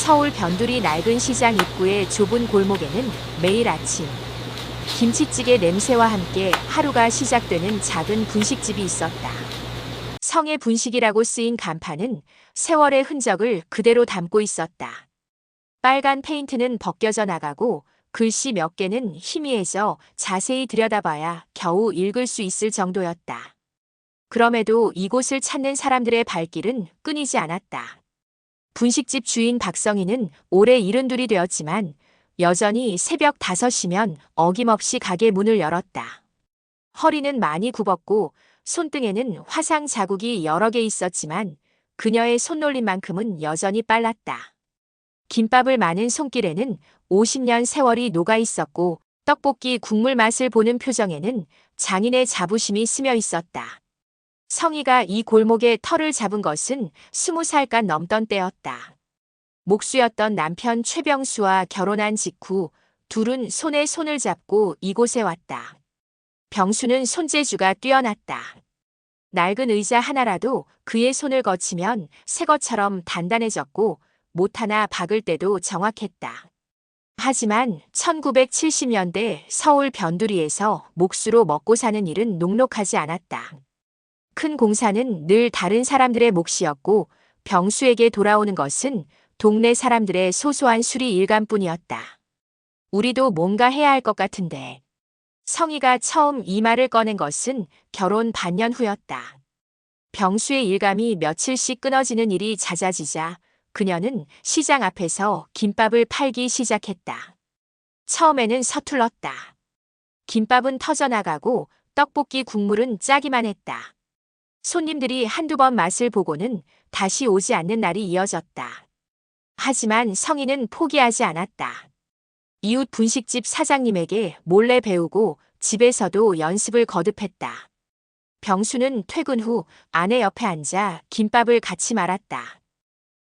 서울 변두리 낡은 시장 입구의 좁은 골목에는 매일 아침 김치찌개 냄새와 함께 하루가 시작되는 작은 분식집이 있었다. 성의 분식이라고 쓰인 간판은 세월의 흔적을 그대로 담고 있었다. 빨간 페인트는 벗겨져 나가고 글씨 몇 개는 희미해져 자세히 들여다봐야 겨우 읽을 수 있을 정도였다. 그럼에도 이곳을 찾는 사람들의 발길은 끊이지 않았다. 분식집 주인 박성희는 올해 72이 되었지만 여전히 새벽 5시면 어김없이 가게 문을 열었다. 허리는 많이 굽었고 손등에는 화상 자국이 여러 개 있었지만 그녀의 손놀림만큼은 여전히 빨랐다. 김밥을 마는 손길에는 50년 세월이 녹아 있었고 떡볶이 국물 맛을 보는 표정에는 장인의 자부심이 스며 있었다. 성희가 이 골목에 터를 잡은 것은 20살간 넘던 때였다. 목수였던 남편 최병수와 결혼한 직후 둘은 손에 손을 잡고 이곳에 왔다. 병수는 손재주가 뛰어났다. 낡은 의자 하나라도 그의 손을 거치면 새 것처럼 단단해졌고 못 하나 박을 때도 정확했다. 하지만 1970년대 서울 변두리에서 목수로 먹고 사는 일은 녹록하지 않았다. 큰 공사는 늘 다른 사람들의 몫이었고 병수에게 돌아오는 것은 동네 사람들의 소소한 수리 일감뿐이었다. 우리도 뭔가 해야 할 것 같은데. 성희가 처음 이 말을 꺼낸 것은 결혼 반년 후였다. 병수의 일감이 며칠씩 끊어지는 일이 잦아지자 그녀는 시장 앞에서 김밥을 팔기 시작했다. 처음에는 서툴렀다. 김밥은 터져나가고 떡볶이 국물은 짜기만 했다. 손님들이 한두 번 맛을 보고는 다시 오지 않는 날이 이어졌다. 하지만 성희는 포기하지 않았다. 이웃 분식집 사장님에게 몰래 배우고 집에서도 연습을 거듭했다. 병수는 퇴근 후 아내 옆에 앉아 김밥을 같이 말았다.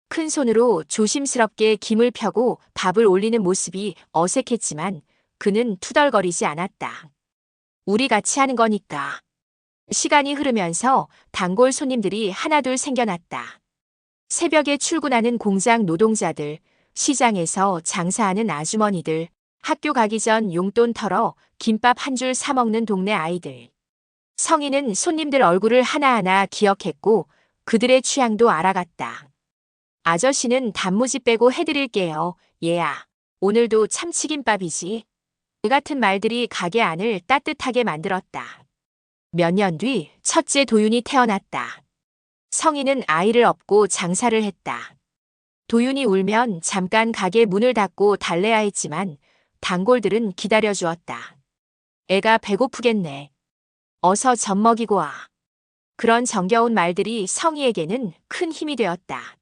큰 손으로 조심스럽게 김을 펴고 밥을 올리는 모습이 어색했지만 그는 투덜거리지 않았다. 우리 같이 하는 거니까. 시간이 흐르면서 단골 손님들이 하나둘 생겨났다. 새벽에 출근하는 공장 노동자들, 시장에서 장사하는 아주머니들, 학교 가기 전 용돈 털어 김밥 한 줄 사 먹는 동네 아이들. 성희는 손님들 얼굴을 하나하나 기억했고 그들의 취향도 알아갔다. 아저씨는 단무지 빼고 해드릴게요. 얘야, 오늘도 참치김밥이지. 그 같은 말들이 가게 안을 따뜻하게 만들었다. 몇 년 뒤 첫째 도윤이 태어났다. 성희는 아이를 업고 장사를 했다. 도윤이 울면 잠깐 가게 문을 닫고 달래야 했지만 단골들은 기다려주었다. 애가 배고프겠네. 어서 젖 먹이고 와. 그런 정겨운 말들이 성희에게는 큰 힘이 되었다.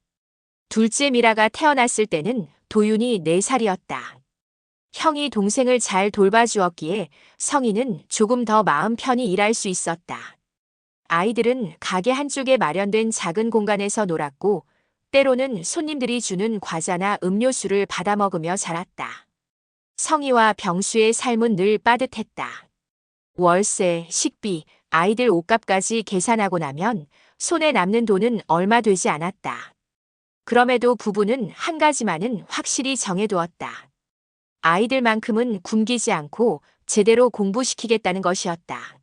둘째 미라가 태어났을 때는 도윤이 4살이었다. 형이 동생을 잘 돌봐주었기에 성희는 조금 더 마음 편히 일할 수 있었다. 아이들은 가게 한쪽에 마련된 작은 공간에서 놀았고 때로는 손님들이 주는 과자나 음료수를 받아 먹으며 자랐다. 성희와 병수의 삶은 늘 빠듯했다. 월세, 식비, 아이들 옷값까지 계산하고 나면 손에 남는 돈은 얼마 되지 않았다. 그럼에도 부부는 한 가지만은 확실히 정해두었다. 아이들만큼은 굶기지 않고 제대로 공부시키겠다는 것이었다.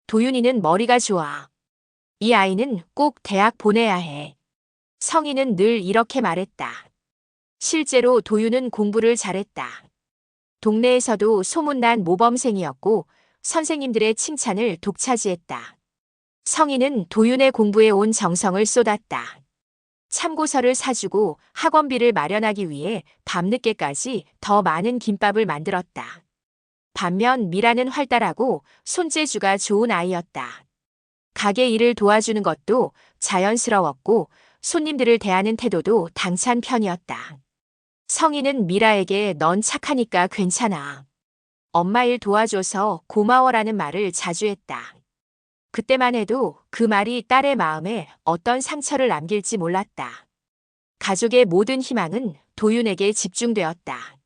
도윤이는 머리가 좋아. 이 아이는 꼭 대학 보내야 해. 성희는 늘 이렇게 말했다. 실제로 도윤은 공부를 잘했다. 동네에서도 소문난 모범생이었고 선생님들의 칭찬을 독차지했다. 성희는 도윤의 공부에 온 정성을 쏟았다. 참고서를 사주고 학원비를 마련하기 위해 밤늦게까지 더 많은 김밥을 만들었다. 반면 미라는 활달하고 손재주가 좋은 아이였다. 가게 일을 도와주는 것도 자연스러웠고 손님들을 대하는 태도도 당찬 편이었다. 성희는 미라에게 넌 착하니까 괜찮아. 엄마 일 도와줘서 고마워라는 말을 자주 했다. 그때만 해도 그 말이 딸의 마음에 어떤 상처를 남길지 몰랐다. 가족의 모든 희망은 도윤에게 집중되었다.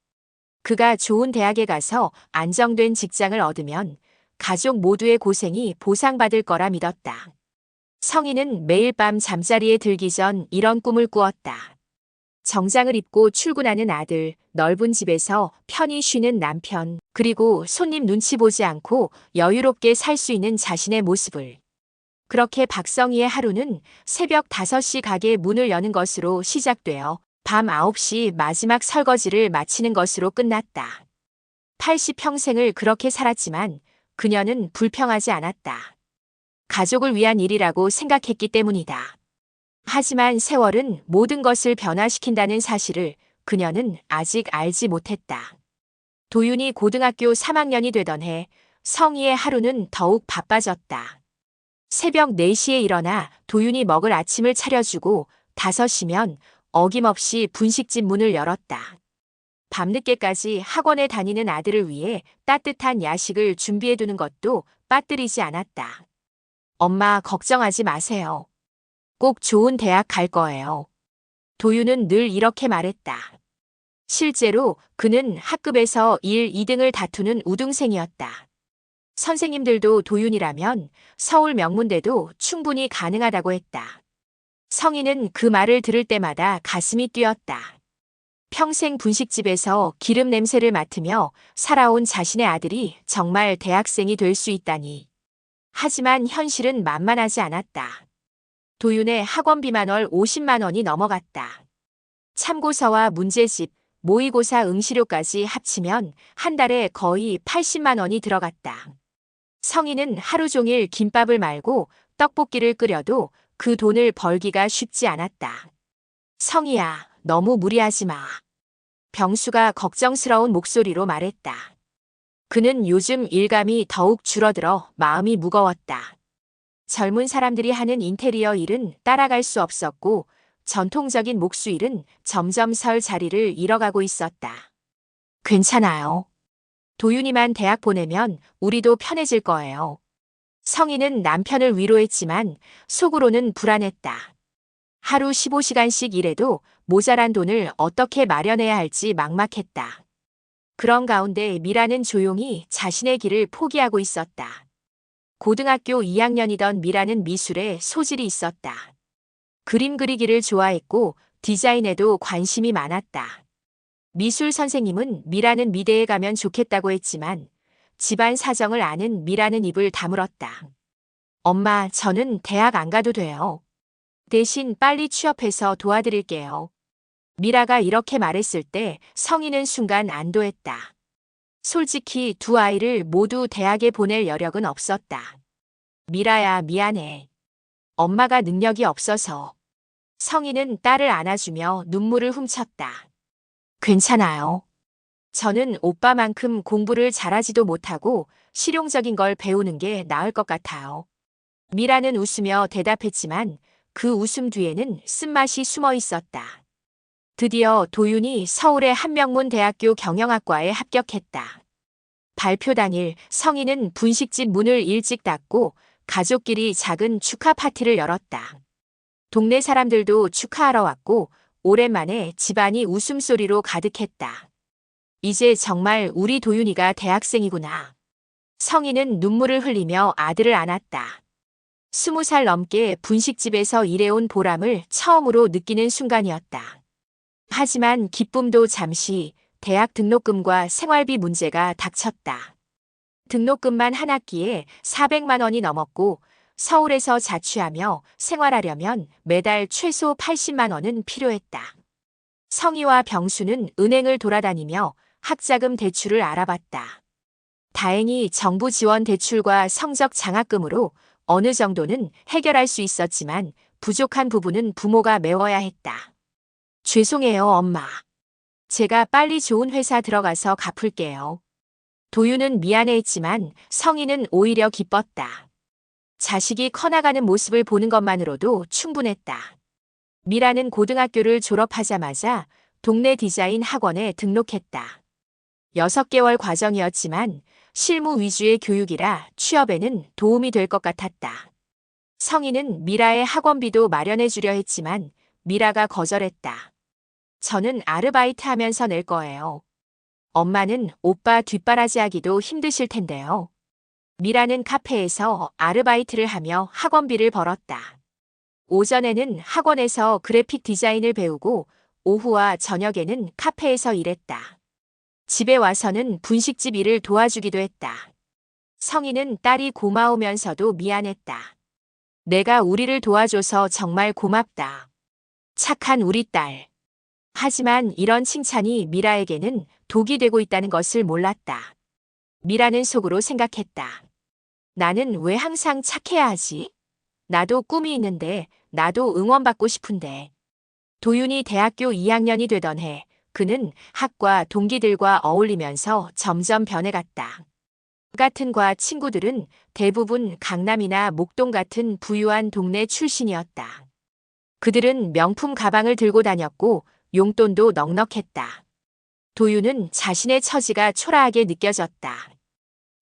그가 좋은 대학에 가서 안정된 직장을 얻으면 가족 모두의 고생이 보상받을 거라 믿었다. 성희는 매일 밤 잠자리에 들기 전 이런 꿈을 꾸었다. 정장을 입고 출근하는 아들, 넓은 집에서 편히 쉬는 남편, 그리고 손님 눈치 보지 않고 여유롭게 살 수 있는 자신의 모습을. 그렇게 박성희의 하루는 새벽 5시 가게 문을 여는 것으로 시작되어 밤 9시 마지막 설거지를 마치는 것으로 끝났다. 80평생을 그렇게 살았지만 그녀는 불평하지 않았다. 가족을 위한 일이라고 생각했기 때문이다. 하지만 세월은 모든 것을 변화시킨다는 사실을 그녀는 아직 알지 못했다. 도윤이 고등학교 3학년이 되던 해 성희의 하루는 더욱 바빠졌다. 새벽 4시에 일어나 도윤이 먹을 아침을 차려주고 5시면 어김없이 분식집 문을 열었다. 밤늦게까지 학원에 다니는 아들을 위해 따뜻한 야식을 준비해두는 것도 빠뜨리지 않았다. 엄마 걱정하지 마세요. 꼭 좋은 대학 갈 거예요. 도윤은 늘 이렇게 말했다. 실제로 그는 학급에서 1, 2등을 다투는 우등생이었다. 선생님들도 도윤이라면 서울 명문대도 충분히 가능하다고 했다. 성희는 그 말을 들을 때마다 가슴이 뛰었다. 평생 분식집에서 기름 냄새를 맡으며 살아온 자신의 아들이 정말 대학생이 될 수 있다니. 하지만 현실은 만만하지 않았다. 도윤의 학원비만 월 50만 원이 넘어갔다. 참고서와 문제집, 모의고사 응시료까지 합치면 한 달에 거의 80만 원이 들어갔다. 성희는 하루 종일 김밥을 말고 떡볶이를 끓여도 그 돈을 벌기가 쉽지 않았다. 성희야, 너무 무리하지 마. 병수가 걱정스러운 목소리로 말했다. 그는 요즘 일감이 더욱 줄어들어 마음이 무거웠다. 젊은 사람들이 하는 인테리어 일은 따라갈 수 없었고 전통적인 목수일은 점점 설 자리를 잃어가고 있었다. 괜찮아요. 도윤이만 대학 보내면 우리도 편해질 거예요. 성희는 남편을 위로했지만 속으로는 불안했다. 하루 15시간씩 일해도 모자란 돈을 어떻게 마련해야 할지 막막했다. 그런 가운데 미라는 조용히 자신의 길을 포기하고 있었다. 고등학교 2학년이던 미라는 미술에 소질이 있었다. 그림 그리기를 좋아했고 디자인에도 관심이 많았다. 미술 선생님은 미라는 미대에 가면 좋겠다고 했지만 집안 사정을 아는 미라는 입을 다물었다. 엄마, 저는 대학 안 가도 돼요. 대신 빨리 취업해서 도와드릴게요. 미라가 이렇게 말했을 때 성희는 순간 안도했다. 솔직히 두 아이를 모두 대학에 보낼 여력은 없었다. 미라야, 미안해. 엄마가 능력이 없어서. 성희는 딸을 안아주며 눈물을 훔쳤다. 괜찮아요. 저는 오빠만큼 공부를 잘하지도 못하고 실용적인 걸 배우는 게 나을 것 같아요. 미라는 웃으며 대답했지만 그 웃음 뒤에는 쓴맛이 숨어 있었다. 드디어 도윤이 서울의 한명문대학교 경영학과에 합격했다. 발표 당일 성희는 분식집 문을 일찍 닫고 가족끼리 작은 축하 파티를 열었다. 동네 사람들도 축하하러 왔고 오랜만에 집안이 웃음소리로 가득했다. 이제 정말 우리 도윤이가 대학생이구나. 성희는 눈물을 흘리며 아들을 안았다. 20살 넘게 분식집에서 일해온 보람을 처음으로 느끼는 순간이었다. 하지만 기쁨도 잠시 대학 등록금과 생활비 문제가 닥쳤다. 등록금만 한 학기에 400만 원이 넘었고 서울에서 자취하며 생활하려면 매달 최소 80만 원은 필요했다. 성희와 병수는 은행을 돌아다니며 학자금 대출을 알아봤다. 다행히 정부 지원 대출과 성적 장학금으로 어느 정도는 해결할 수 있었지만 부족한 부분은 부모가 메워야 했다. 죄송해요, 엄마. 제가 빨리 좋은 회사 들어가서 갚을게요. 도윤은 미안해했지만 성희는 오히려 기뻤다. 자식이 커나가는 모습을 보는 것만으로도 충분했다. 미라는 고등학교를 졸업하자마자 동네 디자인 학원에 등록했다. 6개월 과정이었지만 실무 위주의 교육이라 취업에는 도움이 될 것 같았다. 성희는 미라의 학원비도 마련해 주려 했지만 미라가 거절했다. 저는 아르바이트 하면서 낼 거예요. 엄마는 오빠 뒷바라지 하기도 힘드실 텐데요. 미라는 카페에서 아르바이트를 하며 학원비를 벌었다. 오전에는 학원에서 그래픽 디자인을 배우고 오후와 저녁에는 카페에서 일했다. 집에 와서는 분식집 일을 도와주기도 했다. 성희는 딸이 고마우면서도 미안했다. 내가 우리를 도와줘서 정말 고맙다. 착한 우리 딸. 하지만 이런 칭찬이 미라에게는 독이 되고 있다는 것을 몰랐다. 미라는 속으로 생각했다. 나는 왜 항상 착해야 하지? 나도 꿈이 있는데, 나도 응원받고 싶은데. 도윤이 대학교 2학년이 되던 해, 그는 학과 동기들과 어울리면서 점점 변해갔다. 같은 과 친구들은 대부분 강남이나 목동 같은 부유한 동네 출신이었다. 그들은 명품 가방을 들고 다녔고 용돈도 넉넉했다. 도윤은 자신의 처지가 초라하게 느껴졌다.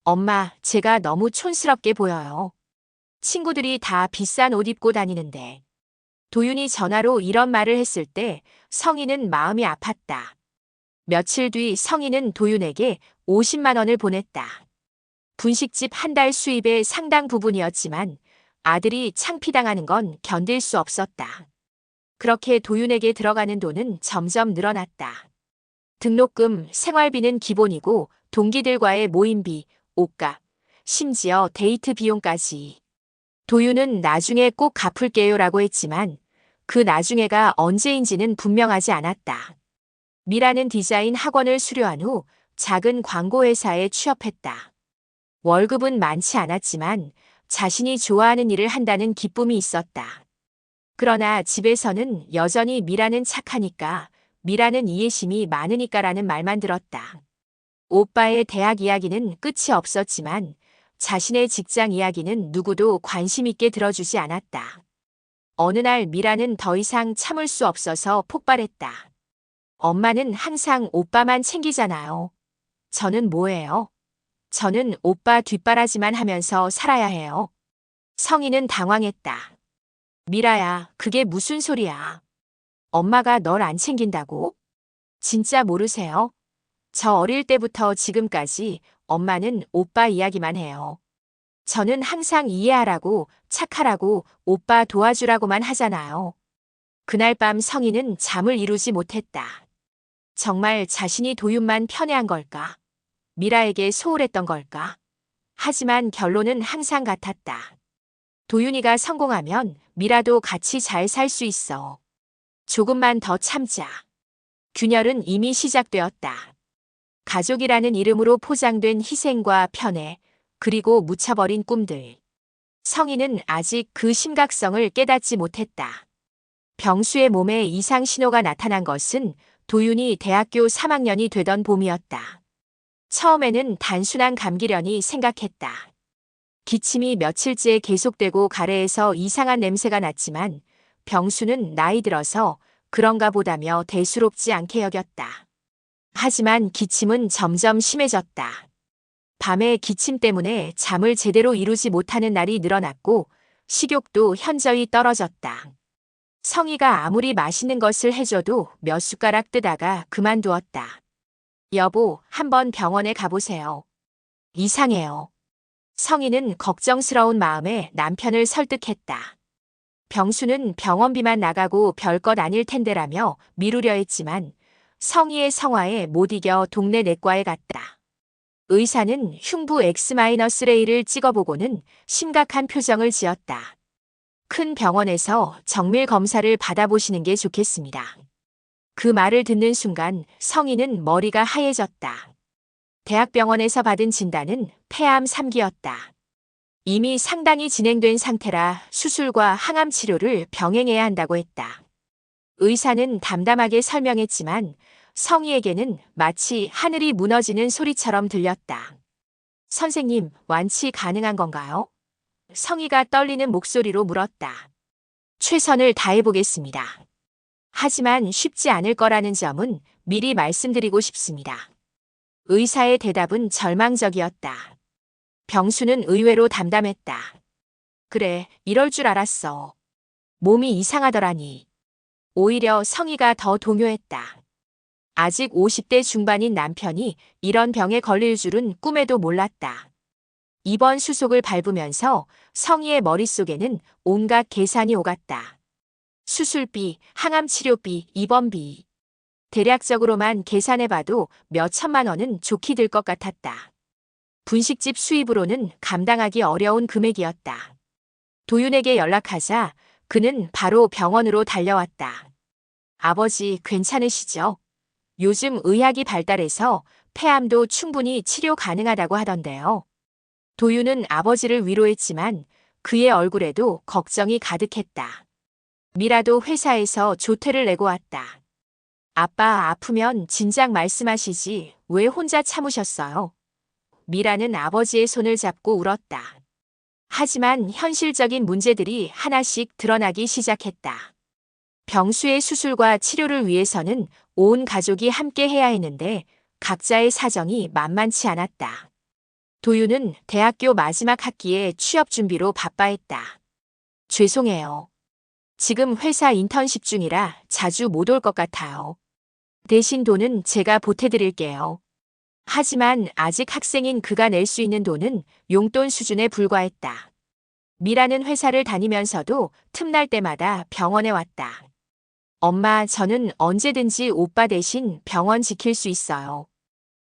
엄마, 제가 너무 촌스럽게 보여요. 친구들이 다 비싼 옷 입고 다니는데. 도윤이 전화로 이런 말을 했을 때 성희는 마음이 아팠다. 며칠 뒤 성희는 도윤에게 50만 원을 보냈다. 분식집 한 달 수입의 상당 부분이었지만 아들이 창피당하는 건 견딜 수 없었다. 그렇게 도윤에게 들어가는 돈은 점점 늘어났다. 등록금, 생활비는 기본이고 동기들과의 모임비, 옷값, 심지어 데이트 비용까지. 도윤은 나중에 꼭 갚을게요라고 했지만 그 나중에가 언제인지는 분명하지 않았다. 미라는 디자인 학원을 수료한 후 작은 광고회사에 취업했다. 월급은 많지 않았지만 자신이 좋아하는 일을 한다는 기쁨이 있었다. 그러나 집에서는 여전히 미라는 착하니까, 미라는 이해심이 많으니까라는 말만 들었다. 오빠의 대학 이야기는 끝이 없었지만 자신의 직장 이야기는 누구도 관심 있게 들어주지 않았다. 어느 날 미라는 더 이상 참을 수 없어서 폭발했다. 엄마는 항상 오빠만 챙기잖아요. 저는 뭐예요? 저는 오빠 뒷바라지만 하면서 살아야 해요. 성희는 당황했다. 미라야, 그게 무슨 소리야? 엄마가 널 안 챙긴다고? 진짜 모르세요? 저 어릴 때부터 지금까지 엄마는 오빠 이야기만 해요. 저는 항상 이해하라고, 착하라고, 오빠 도와주라고만 하잖아요. 그날 밤 성희는 잠을 이루지 못했다. 정말 자신이 도윤만 편애한 걸까? 미라에게 소홀했던 걸까? 하지만 결론은 항상 같았다. 도윤이가 성공하면 미라도 같이 잘 살 수 있어. 조금만 더 참자. 균열은 이미 시작되었다. 가족이라는 이름으로 포장된 희생과 편애, 그리고 묻혀버린 꿈들. 성희는 아직 그 심각성을 깨닫지 못했다. 병수의 몸에 이상 신호가 나타난 것은 도윤이 대학교 3학년이 되던 봄이었다. 처음에는 단순한 감기려니 생각했다. 기침이 며칠째 계속되고 가래에서 이상한 냄새가 났지만 병수는 나이 들어서 그런가 보다며 대수롭지 않게 여겼다. 하지만 기침은 점점 심해졌다. 밤에 기침 때문에 잠을 제대로 이루지 못하는 날이 늘어났고 식욕도 현저히 떨어졌다. 성희가 아무리 맛있는 것을 해줘도 몇 숟가락 뜨다가 그만두었다. 여보, 한번 병원에 가보세요. 이상해요. 성희는 걱정스러운 마음에 남편을 설득했다. 병수는 병원비만 나가고 별것 아닐 텐데라며 미루려 했지만 성희의 성화에 못 이겨 동네 내과에 갔다. 의사는 흉부 X-레이를 찍어보고는 심각한 표정을 지었다. 큰 병원에서 정밀 검사를 받아보시는 게 좋겠습니다. 그 말을 듣는 순간 성희는 머리가 하얘졌다. 대학병원에서 받은 진단은 폐암 3기였다. 이미 상당히 진행된 상태라 수술과 항암 치료를 병행해야 한다고 했다. 의사는 담담하게 설명했지만 성희에게는 마치 하늘이 무너지는 소리처럼 들렸다. 선생님, 완치 가능한 건가요? 성희가 떨리는 목소리로 물었다. 최선을 다해보겠습니다. 하지만 쉽지 않을 거라는 점은 미리 말씀드리고 싶습니다. 의사의 대답은 절망적이었다. 병수는 의외로 담담했다. 그래, 이럴 줄 알았어. 몸이 이상하더라니. 오히려 성희가 더 동요했다. 아직 50대 중반인 남편이 이런 병에 걸릴 줄은 꿈에도 몰랐다. 입원 수속을 밟으면서 성희의 머릿속에는 온갖 계산이 오갔다. 수술비, 항암 치료비, 입원비. 대략적으로만 계산해봐도 몇 천만 원은 좋게 들 것 같았다. 분식집 수입으로는 감당하기 어려운 금액이었다. 도윤에게 연락하자 그는 바로 병원으로 달려왔다. 아버지 괜찮으시죠? 요즘 의학이 발달해서 폐암도 충분히 치료 가능하다고 하던데요. 도윤은 아버지를 위로했지만 그의 얼굴에도 걱정이 가득했다. 미라도 회사에서 조퇴를 내고 왔다. 아빠 아프면 진작 말씀하시지 왜 혼자 참으셨어요? 미라는 아버지의 손을 잡고 울었다. 하지만 현실적인 문제들이 하나씩 드러나기 시작했다. 병수의 수술과 치료를 위해서는 온 가족이 함께 해야 했는데 각자의 사정이 만만치 않았다. 도윤은 대학교 마지막 학기에 취업 준비로 바빠했다. 죄송해요. 지금 회사 인턴십 중이라 자주 못 올 것 같아요. 대신 돈은 제가 보태드릴게요. 하지만 아직 학생인 그가 낼 수 있는 돈은 용돈 수준에 불과했다. 미라는 회사를 다니면서도 틈날 때마다 병원에 왔다. 엄마, 저는 언제든지 오빠 대신 병원 지킬 수 있어요.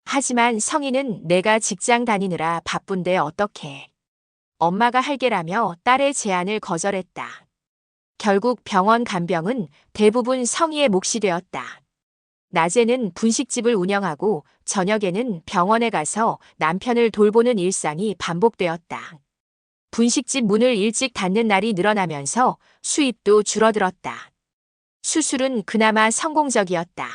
하지만 성희는 내가 직장 다니느라 바쁜데 어떡해. 엄마가 할게라며 딸의 제안을 거절했다. 결국 병원 간병은 대부분 성희의 몫이 되었다. 낮에는 분식집을 운영하고 저녁에는 병원에 가서 남편을 돌보는 일상이 반복되었다. 분식집 문을 일찍 닫는 날이 늘어나면서 수입도 줄어들었다. 수술은 그나마 성공적이었다.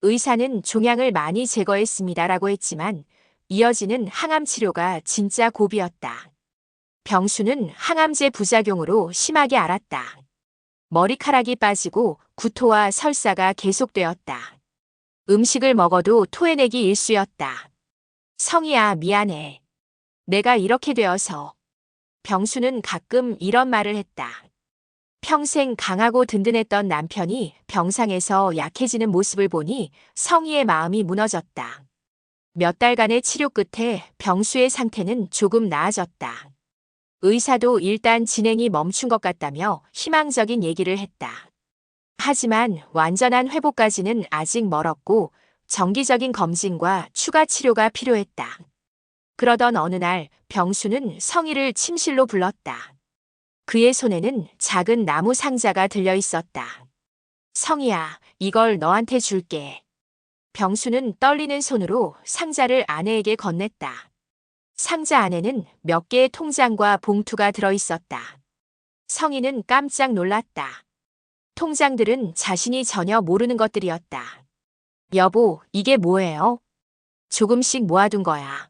의사는 종양을 많이 제거했습니다라고 했지만 이어지는 항암 치료가 진짜 고비였다. 병수는 항암제 부작용으로 심하게 앓았다. 머리카락이 빠지고 구토와 설사가 계속되었다. 음식을 먹어도 토해내기 일쑤였다. 성희야, 미안해. 내가 이렇게 되어서. 병수는 가끔 이런 말을 했다. 평생 강하고 든든했던 남편이 병상에서 약해지는 모습을 보니 성희의 마음이 무너졌다. 몇 달간의 치료 끝에 병수의 상태는 조금 나아졌다. 의사도 일단 진행이 멈춘 것 같다며 희망적인 얘기를 했다. 하지만 완전한 회복까지는 아직 멀었고 정기적인 검진과 추가 치료가 필요했다. 그러던 어느 날 병수는 성희를 침실로 불렀다. 그의 손에는 작은 나무 상자가 들려 있었다. 성희야, 이걸 너한테 줄게. 병수는 떨리는 손으로 상자를 아내에게 건넸다. 상자 안에는 몇 개의 통장과 봉투가 들어 있었다. 성희는 깜짝 놀랐다. 통장들은 자신이 전혀 모르는 것들이었다. 여보, 이게 뭐예요? 조금씩 모아둔 거야.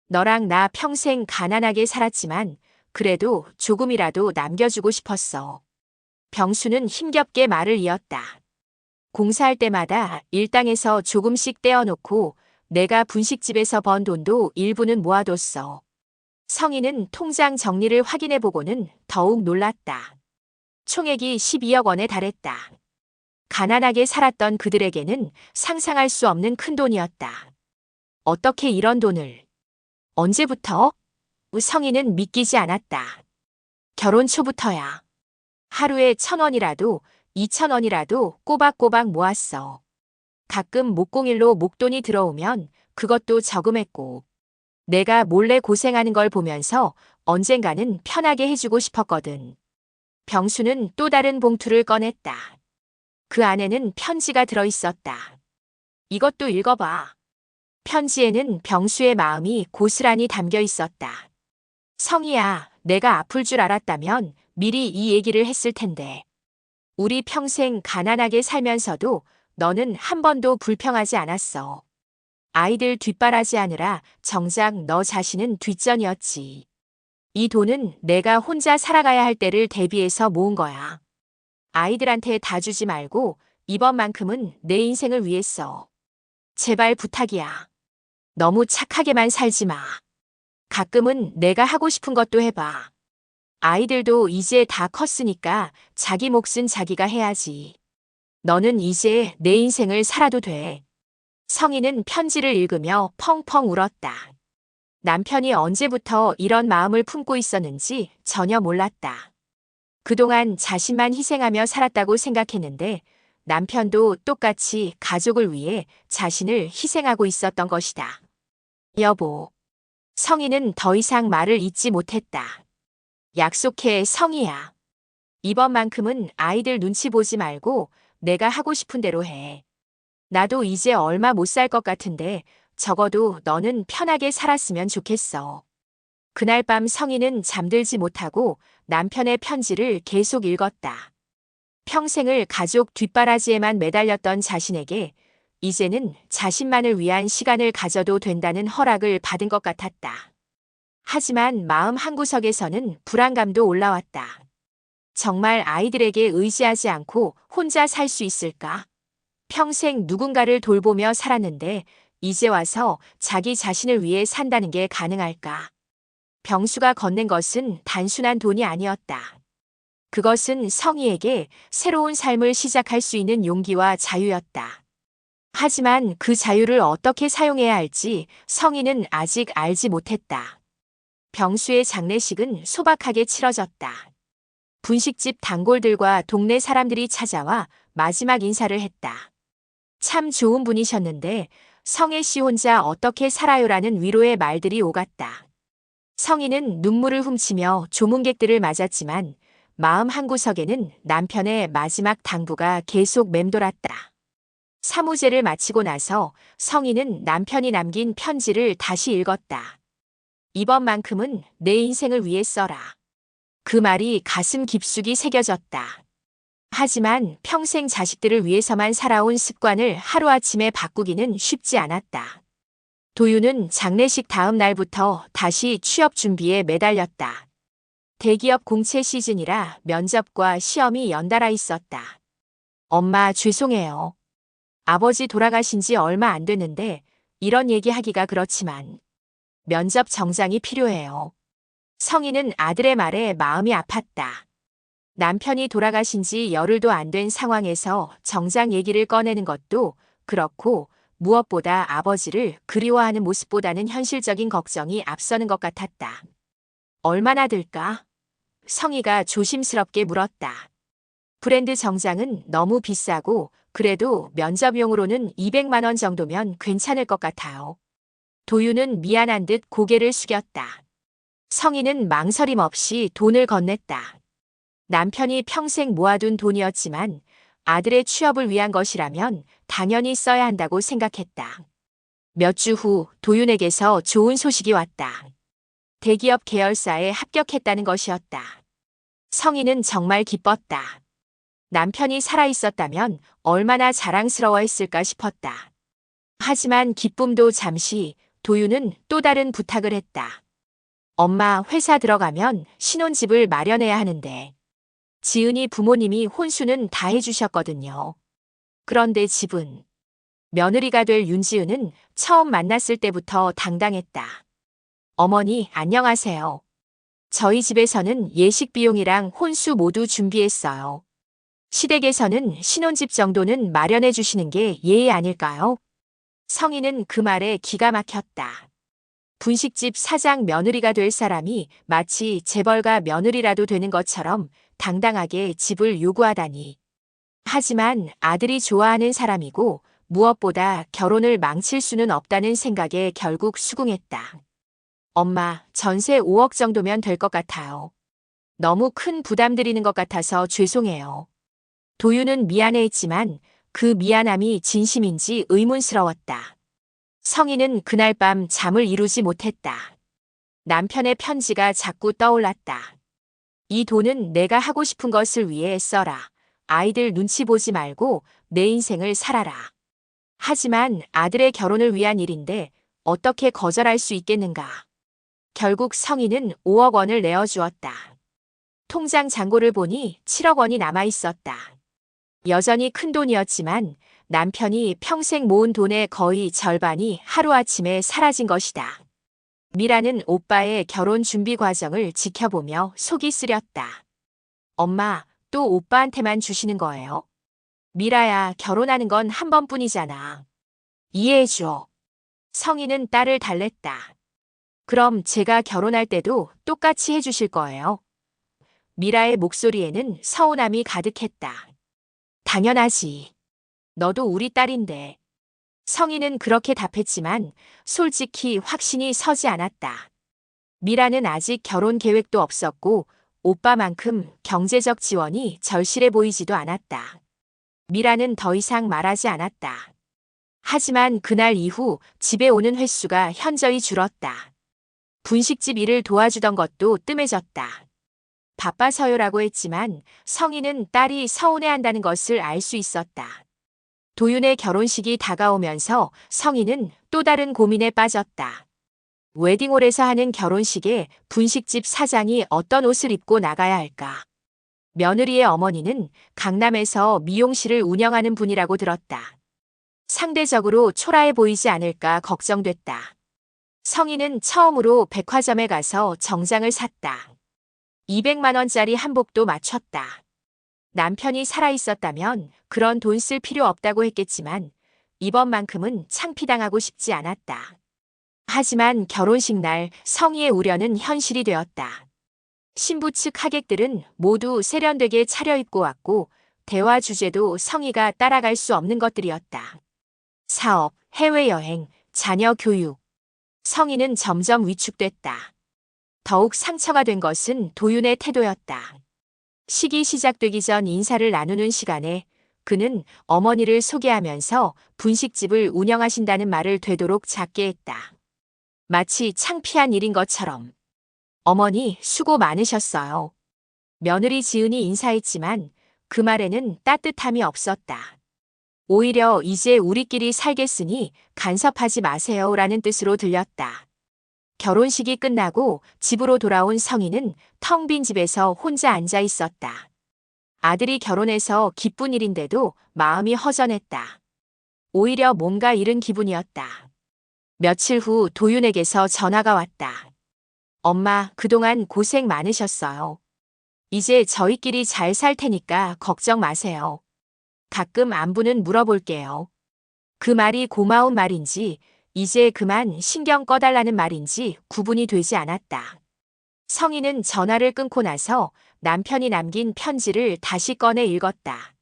너랑 나 평생 가난하게 살았지만 그래도 조금이라도 남겨주고 싶었어. 병수는 힘겹게 말을 이었다. 공사할 때마다 일당에서 조금씩 떼어놓고 내가 분식집에서 번 돈도 일부는 모아뒀어. 성희는 통장 정리를 확인해보고는 더욱 놀랐다. 총액이 12억 원에 달했다. 가난하게 살았던 그들에게는 상상할 수 없는 큰 돈이었다. 어떻게 이런 돈을? 언제부터? 성희는 믿기지 않았다. 결혼 초부터야. 하루에 1,000원이라도 2,000원이라도 꼬박꼬박 모았어. 가끔 목공일로 목돈이 들어오면 그것도 저금했고 내가 몰래 고생하는 걸 보면서 언젠가는 편하게 해주고 싶었거든. 병수는 또 다른 봉투를 꺼냈다. 그 안에는 편지가 들어있었다. 이것도 읽어봐. 편지에는 병수의 마음이 고스란히 담겨 있었다. 성희야, 내가 아플 줄 알았다면 미리 이 얘기를 했을 텐데. 우리 평생 가난하게 살면서도 너는 한 번도 불평하지 않았어. 아이들 뒷바라지하느라 정작 너 자신은 뒷전이었지. 이 돈은 내가 혼자 살아가야 할 때를 대비해서 모은 거야. 아이들한테 다 주지 말고 이번만큼은 내 인생을 위해 써. 제발 부탁이야. 너무 착하게만 살지 마. 가끔은 내가 하고 싶은 것도 해봐. 아이들도 이제 다 컸으니까 자기 몫은 자기가 해야지. 너는 이제 내 인생을 살아도 돼. 성희는 편지를 읽으며 펑펑 울었다. 남편이 언제부터 이런 마음을 품고 있었는지 전혀 몰랐다. 그동안 자신만 희생하며 살았다고 생각했는데 남편도 똑같이 가족을 위해 자신을 희생하고 있었던 것이다. 여보. 성희는 더 이상 말을 잇지 못했다. 약속해, 성희야. 이번만큼은 아이들 눈치 보지 말고 내가 하고 싶은 대로 해. 나도 이제 얼마 못 살 것 같은데 적어도 너는 편하게 살았으면 좋겠어. 그날 밤 성희는 잠들지 못하고 남편의 편지를 계속 읽었다. 평생을 가족 뒷바라지에만 매달렸던 자신에게 이제는 자신만을 위한 시간을 가져도 된다는 허락을 받은 것 같았다. 하지만 마음 한구석에서는 불안감도 올라왔다. 정말 아이들에게 의지하지 않고 혼자 살 수 있을까? 평생 누군가를 돌보며 살았는데 이제 와서 자기 자신을 위해 산다는 게 가능할까? 병수가 건넨 것은 단순한 돈이 아니었다. 그것은 성희에게 새로운 삶을 시작할 수 있는 용기와 자유였다. 하지만 그 자유를 어떻게 사용해야 할지 성희는 아직 알지 못했다. 병수의 장례식은 소박하게 치러졌다. 분식집 단골들과 동네 사람들이 찾아와 마지막 인사를 했다. 참 좋은 분이셨는데 성혜 씨 혼자 어떻게 살아요라는 위로의 말들이 오갔다. 성희는 눈물을 훔치며 조문객들을 맞았지만 마음 한구석에는 남편의 마지막 당부가 계속 맴돌았다. 사무제를 마치고 나서 성희는 남편이 남긴 편지를 다시 읽었다. 이번만큼은 내 인생을 위해 써라. 그 말이 가슴 깊숙이 새겨졌다. 하지만 평생 자식들을 위해서만 살아온 습관을 하루아침에 바꾸기는 쉽지 않았다. 도유는 장례식 다음 날부터 다시 취업 준비에 매달렸다. 대기업 공채 시즌이라 면접과 시험이 연달아 있었다. 엄마 죄송해요. 아버지 돌아가신 지 얼마 안 됐는데 이런 얘기하기가 그렇지만 면접 정장이 필요해요. 성희는 아들의 말에 마음이 아팠다. 남편이 돌아가신 지 열흘도 안 된 상황에서 정장 얘기를 꺼내는 것도 그렇고 무엇보다 아버지를 그리워하는 모습보다는 현실적인 걱정이 앞서는 것 같았다. 얼마나 들까? 성희가 조심스럽게 물었다. 브랜드 정장은 너무 비싸고 그래도 면접용으로는 200만 원 정도면 괜찮을 것 같아요. 도유는 미안한 듯 고개를 숙였다. 성희는 망설임 없이 돈을 건넸다. 남편이 평생 모아둔 돈이었지만 아들의 취업을 위한 것이라면 당연히 써야 한다고 생각했다. 몇 주 후 도윤에게서 좋은 소식이 왔다. 대기업 계열사에 합격했다는 것이었다. 성희는 정말 기뻤다. 남편이 살아있었다면 얼마나 자랑스러워했을까 싶었다. 하지만 기쁨도 잠시 도윤은 또 다른 부탁을 했다. 엄마 회사 들어가면 신혼집을 마련해야 하는데. 지은이 부모님이 혼수는 다 해주셨거든요. 그런데 집은 며느리가 될 윤지은은 처음 만났을 때부터 당당했다. 어머니 안녕하세요. 저희 집에서는 예식 비용이랑 혼수 모두 준비했어요. 시댁에서는 신혼집 정도는 마련해 주시는 게 예의 아닐까요? 성희는 그 말에 기가 막혔다. 분식집 사장 며느리가 될 사람이 마치 재벌가 며느리라도 되는 것처럼 당당하게 집을 요구하다니. 하지만 아들이 좋아하는 사람이고 무엇보다 결혼을 망칠 수는 없다는 생각에 결국 수긍했다. 엄마, 전세 5억 정도면 될 것 같아요. 너무 큰 부담 드리는 것 같아서 죄송해요. 도유는 미안해했지만 그 미안함이 진심인지 의문스러웠다. 성희는 그날 밤 잠을 이루지 못했다. 남편의 편지가 자꾸 떠올랐다. 이 돈은 내가 하고 싶은 것을 위해 써라. 아이들 눈치 보지 말고 내 인생을 살아라. 하지만 아들의 결혼을 위한 일인데 어떻게 거절할 수 있겠는가. 결국 성희는 5억 원을 내어주었다. 통장 잔고를 보니 7억 원이 남아 있었다. 여전히 큰 돈이었지만 남편이 평생 모은 돈의 거의 절반이 하루아침에 사라진 것이다. 미라는 오빠의 결혼 준비 과정을 지켜보며 속이 쓰렸다. 엄마, 또 오빠한테만 주시는 거예요? 미라야, 결혼하는 건 한 번뿐이잖아. 이해해줘. 성희는 딸을 달랬다. 그럼 제가 결혼할 때도 똑같이 해주실 거예요? 미라의 목소리에는 서운함이 가득했다. 당연하지. 너도 우리 딸인데. 성희는 그렇게 답했지만 솔직히 확신이 서지 않았다. 미라는 아직 결혼 계획도 없었고 오빠만큼 경제적 지원이 절실해 보이지도 않았다. 미라는 더 이상 말하지 않았다. 하지만 그날 이후 집에 오는 횟수가 현저히 줄었다. 분식집 일을 도와주던 것도 뜸해졌다. 바빠서요라고 했지만 성희는 딸이 서운해한다는 것을 알 수 있었다. 도윤의 결혼식이 다가오면서 성희는 또 다른 고민에 빠졌다. 웨딩홀에서 하는 결혼식에 분식집 사장이 어떤 옷을 입고 나가야 할까? 며느리의 어머니는 강남에서 미용실을 운영하는 분이라고 들었다. 상대적으로 초라해 보이지 않을까 걱정됐다. 성희는 처음으로 백화점에 가서 정장을 샀다. 200만 원짜리 한복도 맞췄다. 남편이 살아있었다면 그런 돈 쓸 필요 없다고 했겠지만 이번만큼은 창피당하고 싶지 않았다. 하지만 결혼식 날 성희의 우려는 현실이 되었다. 신부 측 하객들은 모두 세련되게 차려입고 왔고 대화 주제도 성희가 따라갈 수 없는 것들이었다. 사업, 해외여행, 자녀 교육. 성희는 점점 위축됐다. 더욱 상처가 된 것은 도윤의 태도였다. 식이 시작되기 전 인사를 나누는 시간에 그는 어머니를 소개하면서 분식집을 운영하신다는 말을 되도록 작게 했다. 마치 창피한 일인 것처럼. 어머니 수고 많으셨어요. 며느리 지은이 인사했지만 그 말에는 따뜻함이 없었다. 오히려 이제 우리끼리 살겠으니 간섭하지 마세요라는 뜻으로 들렸다. 결혼식이 끝나고 집으로 돌아온 성희는 텅 빈 집에서 혼자 앉아 있었다. 아들이 결혼해서 기쁜 일인데도 마음이 허전했다. 오히려 뭔가 잃은 기분이었다. 며칠 후 도윤에게서 전화가 왔다. 엄마, 그동안 고생 많으셨어요. 이제 저희끼리 잘 살 테니까 걱정 마세요. 가끔 안부는 물어볼게요. 그 말이 고마운 말인지 이제 그만 신경 꺼달라는 말인지 구분이 되지 않았다. 성희는 전화를 끊고 나서 남편이 남긴 편지를 다시 꺼내 읽었다.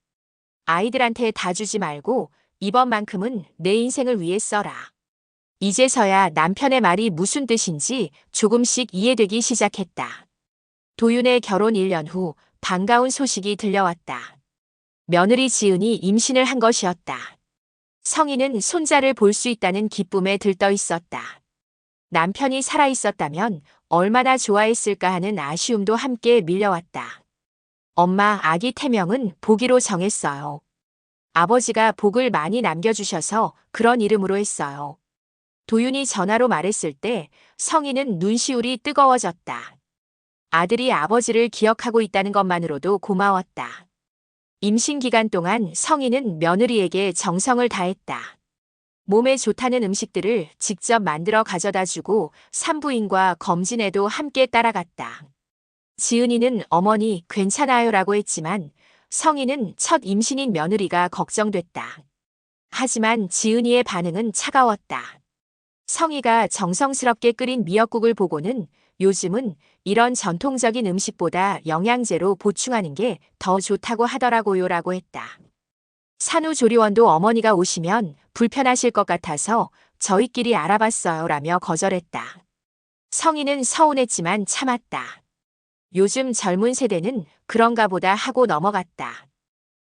아이들한테 다 주지 말고 이번만큼은 내 인생을 위해 써라. 이제서야 남편의 말이 무슨 뜻인지 조금씩 이해되기 시작했다. 도윤의 결혼 1년 후 반가운 소식이 들려왔다. 며느리 지은이 임신을 한 것이었다. 성희는 손자를 볼 수 있다는 기쁨에 들떠 있었다. 남편이 살아있었다면 얼마나 좋아했을까 하는 아쉬움도 함께 밀려왔다. 엄마, 아기 태명은 보기로 정했어요. 아버지가 복을 많이 남겨주셔서 그런 이름으로 했어요. 도윤이 전화로 말했을 때 성희는 눈시울이 뜨거워졌다. 아들이 아버지를 기억하고 있다는 것만으로도 고마웠다. 임신 기간 동안 성희는 며느리에게 정성을 다했다. 몸에 좋다는 음식들을 직접 만들어 가져다 주고 산부인과 검진에도 함께 따라갔다. 지은이는 어머니 괜찮아요라고 했지만 성희는 첫 임신인 며느리가 걱정됐다. 하지만 지은이의 반응은 차가웠다. 성희가 정성스럽게 끓인 미역국을 보고는 요즘은 이런 전통적인 음식보다 영양제로 보충하는 게 더 좋다고 하더라고요라고 했다. 산후조리원도 어머니가 오시면 불편하실 것 같아서 저희끼리 알아봤어요라며 거절했다. 성희는 서운했지만 참았다. 요즘 젊은 세대는 그런가 보다 하고 넘어갔다.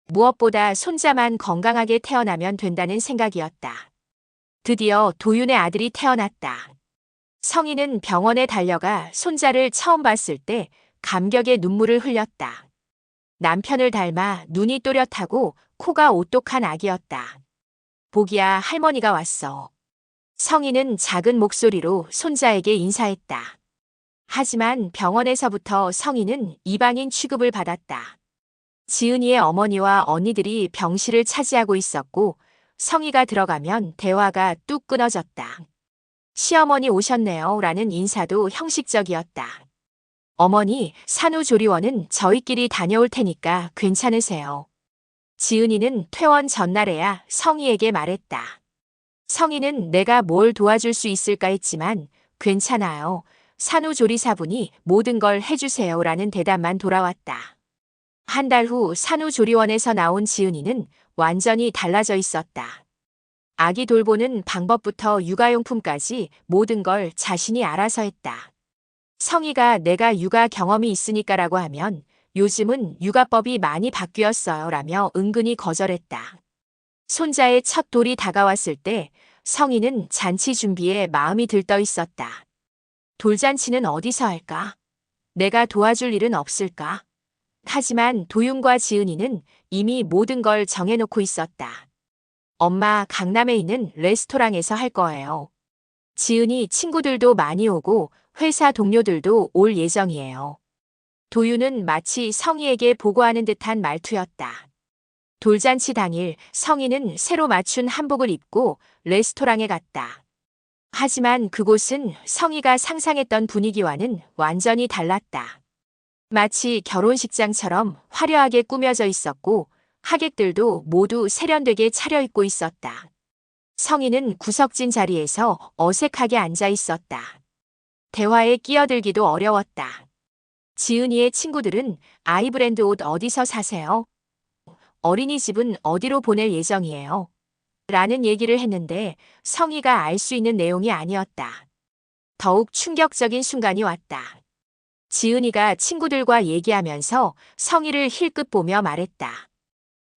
무엇보다 손자만 건강하게 태어나면 된다는 생각이었다. 드디어 도윤의 아들이 태어났다. 성희는 병원에 달려가 손자를 처음 봤을 때 감격의 눈물을 흘렸다. 남편을 닮아 눈이 또렷하고 코가 오똑한 아기였다. 보기야, 할머니가 왔어. 성희는 작은 목소리로 손자에게 인사했다. 하지만 병원에서부터 성희는 이방인 취급을 받았다. 지은이의 어머니와 언니들이 병실을 차지하고 있었고 성희가 들어가면 대화가 뚝 끊어졌다. 시어머니 오셨네요 라는 인사도 형식적이었다. 어머니, 산후조리원은 저희끼리 다녀올 테니까 괜찮으세요. 지은이는 퇴원 전날에야 성희에게 말했다. 성희는 내가 뭘 도와줄 수 있을까 했지만 괜찮아요. 산후조리사분이 모든 걸 해주세요 라는 대답만 돌아왔다. 한 달 후 산후조리원에서 나온 지은이는 완전히 달라져 있었다. 아기 돌보는 방법부터 육아용품까지 모든 걸 자신이 알아서 했다. 성희가 내가 육아 경험이 있으니까라고 하면 요즘은 육아법이 많이 바뀌었어요 라며 은근히 거절했다. 손자의 첫 돌이 다가왔을 때 성희는 잔치 준비에 마음이 들떠 있었다. 돌잔치는 어디서 할까? 내가 도와줄 일은 없을까? 하지만 도윤과 지은이는 이미 모든 걸 정해놓고 있었다. 엄마, 강남에 있는 레스토랑에서 할 거예요. 지은이 친구들도 많이 오고 회사 동료들도 올 예정이에요. 도윤은 마치 성희에게 보고하는 듯한 말투였다. 돌잔치 당일 성희는 새로 맞춘 한복을 입고 레스토랑에 갔다. 하지만 그곳은 성희가 상상했던 분위기와는 완전히 달랐다. 마치 결혼식장처럼 화려하게 꾸며져 있었고 하객들도 모두 세련되게 차려입고 있었다. 성희는 구석진 자리에서 어색하게 앉아 있었다. 대화에 끼어들기도 어려웠다. 지은이의 친구들은 아이 브랜드 옷 어디서 사세요? 어린이집은 어디로 보낼 예정이에요? 라는 얘기를 했는데 성희가 알 수 있는 내용이 아니었다. 더욱 충격적인 순간이 왔다. 지은이가 친구들과 얘기하면서 성희를 힐끗 보며 말했다.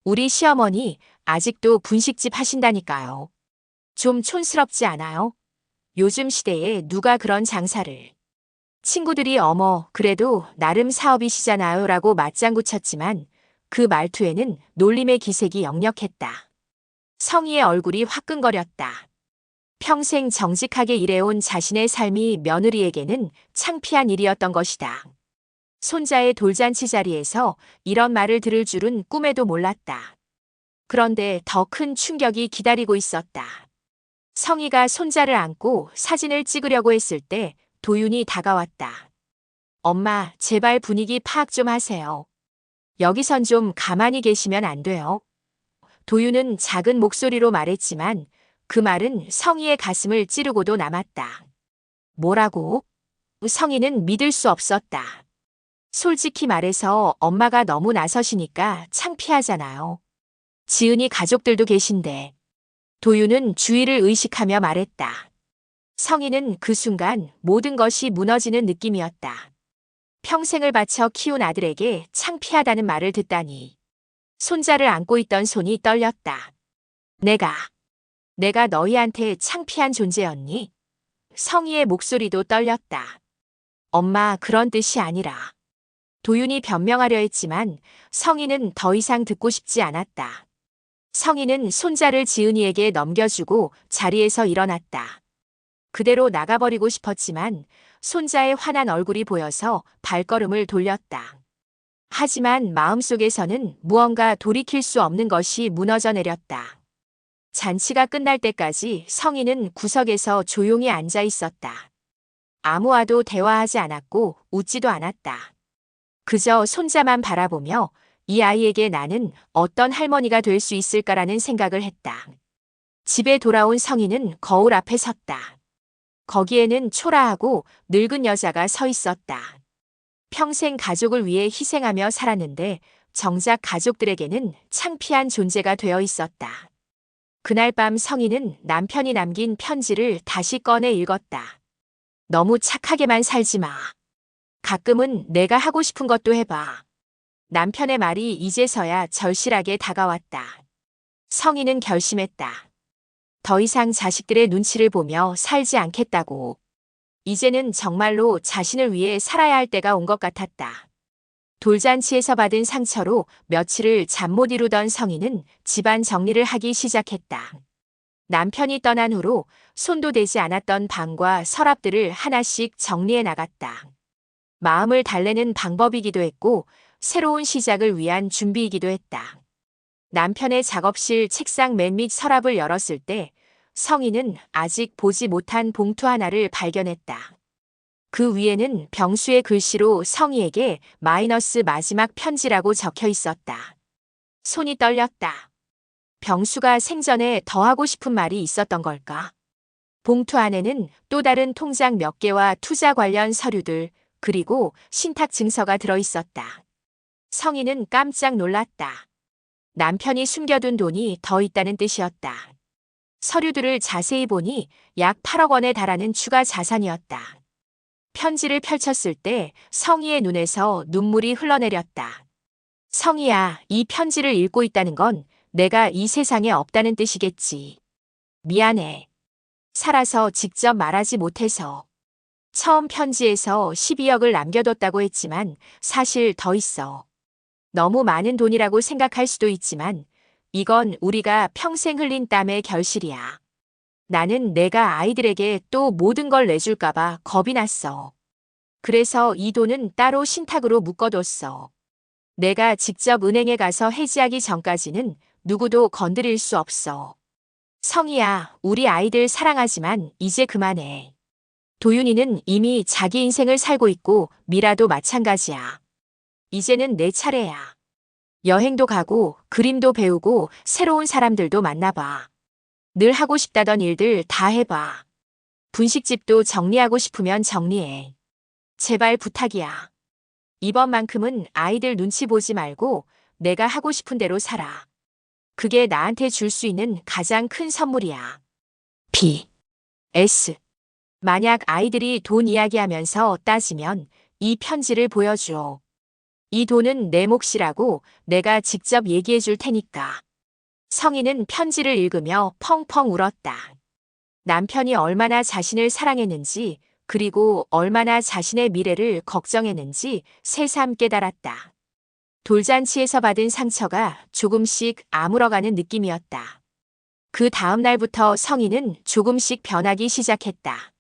우리 시어머니 아직도 분식집 하신다니까요. 좀 촌스럽지 않아요? 요즘 시대에 누가 그런 장사를. 친구들이 어머, 그래도 나름 사업이시잖아요 라고 맞장구 쳤지만 그 말투에는 놀림의 기색이 역력했다. 성희의 얼굴이 화끈거렸다. 평생 정직하게 일해온 자신의 삶이 며느리에게는 창피한 일이었던 것이다. 손자의 돌잔치 자리에서 이런 말을 들을 줄은 꿈에도 몰랐다. 그런데 더 큰 충격이 기다리고 있었다. 성희가 손자를 안고 사진을 찍으려고 했을 때 도윤이 다가왔다. 엄마, 제발 분위기 파악 좀 하세요. 여기선 좀 가만히 계시면 안 돼요. 도윤은 작은 목소리로 말했지만 그 말은 성희의 가슴을 찌르고도 남았다. 뭐라고? 성희는 믿을 수 없었다. 솔직히 말해서 엄마가 너무 나서시니까 창피하잖아요. 지은이 가족들도 계신데. 도윤은 주의를 의식하며 말했다. 성희는 그 순간 모든 것이 무너지는 느낌이었다. 평생을 바쳐 키운 아들에게 창피하다는 말을 듣다니. 손자를 안고 있던 손이 떨렸다. 내가 너희한테 창피한 존재였니? 성희의 목소리도 떨렸다. 엄마, 그런 뜻이 아니라. 도윤이 변명하려 했지만 성희는 더 이상 듣고 싶지 않았다. 성희는 손자를 지은이에게 넘겨주고 자리에서 일어났다. 그대로 나가버리고 싶었지만 손자의 환한 얼굴이 보여서 발걸음을 돌렸다. 하지만 마음속에서는 무언가 돌이킬 수 없는 것이 무너져 내렸다. 잔치가 끝날 때까지 성희는 구석에서 조용히 앉아 있었다. 아무와도 대화하지 않았고 웃지도 않았다. 그저 손자만 바라보며 이 아이에게 나는 어떤 할머니가 될 수 있을까라는 생각을 했다. 집에 돌아온 성희는 거울 앞에 섰다. 거기에는 초라하고 늙은 여자가 서 있었다. 평생 가족을 위해 희생하며 살았는데 정작 가족들에게는 창피한 존재가 되어 있었다. 그날 밤 성희는 남편이 남긴 편지를 다시 꺼내 읽었다. 너무 착하게만 살지 마. 가끔은 내가 하고 싶은 것도 해봐. 남편의 말이 이제서야 절실하게 다가왔다. 성희는 결심했다. 더 이상 자식들의 눈치를 보며 살지 않겠다고. 이제는 정말로 자신을 위해 살아야 할 때가 온 것 같았다. 돌잔치에서 받은 상처로 며칠을 잠 못 이루던 성희는 집안 정리를 하기 시작했다. 남편이 떠난 후로 손도 대지 않았던 방과 서랍들을 하나씩 정리해 나갔다. 마음을 달래는 방법이기도 했고 새로운 시작을 위한 준비이기도 했다. 남편의 작업실 책상 맨 밑 서랍을 열었을 때 성희는 아직 보지 못한 봉투 하나를 발견했다. 그 위에는 병수의 글씨로 성희에게 마이너스 마지막 편지라고 적혀 있었다. 손이 떨렸다. 병수가 생전에 더 하고 싶은 말이 있었던 걸까? 봉투 안에는 또 다른 통장 몇 개와 투자 관련 서류들, 그리고 신탁 증서가 들어 있었다. 성희는 깜짝 놀랐다. 남편이 숨겨둔 돈이 더 있다는 뜻이었다. 서류들을 자세히 보니 약 8억 원에 달하는 추가 자산이었다. 편지를 펼쳤을 때 성희의 눈에서 눈물이 흘러내렸다. 성희야, 이 편지를 읽고 있다는 건 내가 이 세상에 없다는 뜻이겠지. 미안해. 살아서 직접 말하지 못해서. 처음 편지에서 12억을 남겨뒀다고 했지만 사실 더 있어. 너무 많은 돈이라고 생각할 수도 있지만 이건 우리가 평생 흘린 땀의 결실이야. 나는 내가 아이들에게 또 모든 걸 내줄까봐 겁이 났어. 그래서 이 돈은 따로 신탁으로 묶어뒀어. 내가 직접 은행에 가서 해지하기 전까지는 누구도 건드릴 수 없어. 성희야, 우리 아이들 사랑하지만 이제 그만해. 도윤이는 이미 자기 인생을 살고 있고 미라도 마찬가지야. 이제는 내 차례야. 여행도 가고 그림도 배우고 새로운 사람들도 만나봐. 늘 하고 싶다던 일들 다 해봐. 분식집도 정리하고 싶으면 정리해. 제발 부탁이야. 이번만큼은 아이들 눈치 보지 말고 내가 하고 싶은 대로 살아. 그게 나한테 줄 수 있는 가장 큰 선물이야. P.S. 만약 아이들이 돈 이야기하면서 따지면 이 편지를 보여줘. 이 돈은 내 몫이라고 내가 직접 얘기해 줄 테니까. 성희는 편지를 읽으며 펑펑 울었다. 남편이 얼마나 자신을 사랑했는지 그리고 얼마나 자신의 미래를 걱정했는지 새삼 깨달았다. 돌잔치에서 받은 상처가 조금씩 아물어가는 느낌이었다. 그 다음 날부터 성희는 조금씩 변하기 시작했다.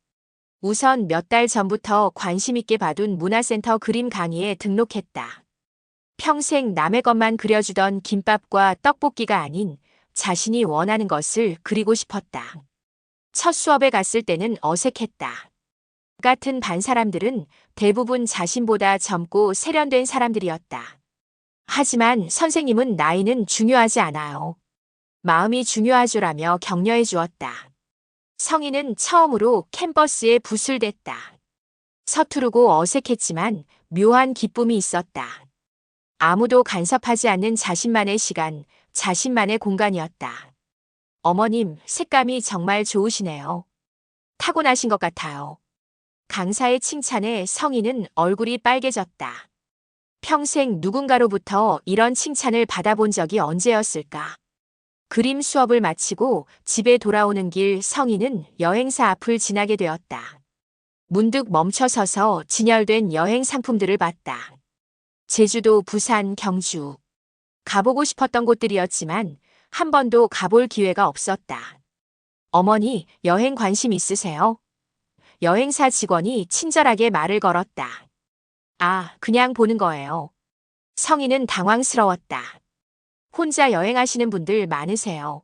우선 몇 달 전부터 관심 있게 봐둔 문화센터 그림 강의에 등록했다. 평생 남의 것만 그려주던 김밥과 떡볶이가 아닌 자신이 원하는 것을 그리고 싶었다. 첫 수업에 갔을 때는 어색했다. 같은 반 사람들은 대부분 자신보다 젊고 세련된 사람들이었다. 하지만 선생님은 나이는 중요하지 않아요. 마음이 중요하죠라며 격려해 주었다. 성희는 처음으로 캠퍼스에 붓을 댔다. 서투르고 어색했지만 묘한 기쁨이 있었다. 아무도 간섭하지 않는 자신만의 시간, 자신만의 공간이었다. 어머님, 색감이 정말 좋으시네요. 타고나신 것 같아요. 강사의 칭찬에 성희는 얼굴이 빨개졌다. 평생 누군가로부터 이런 칭찬을 받아본 적이 언제였을까? 그림 수업을 마치고 집에 돌아오는 길 성희는 여행사 앞을 지나게 되었다. 문득 멈춰서서 진열된 여행 상품들을 봤다. 제주도, 부산, 경주. 가보고 싶었던 곳들이었지만 한 번도 가볼 기회가 없었다. 어머니, 여행 관심 있으세요? 여행사 직원이 친절하게 말을 걸었다. 아, 그냥 보는 거예요. 성희는 당황스러웠다. 혼자 여행하시는 분들 많으세요.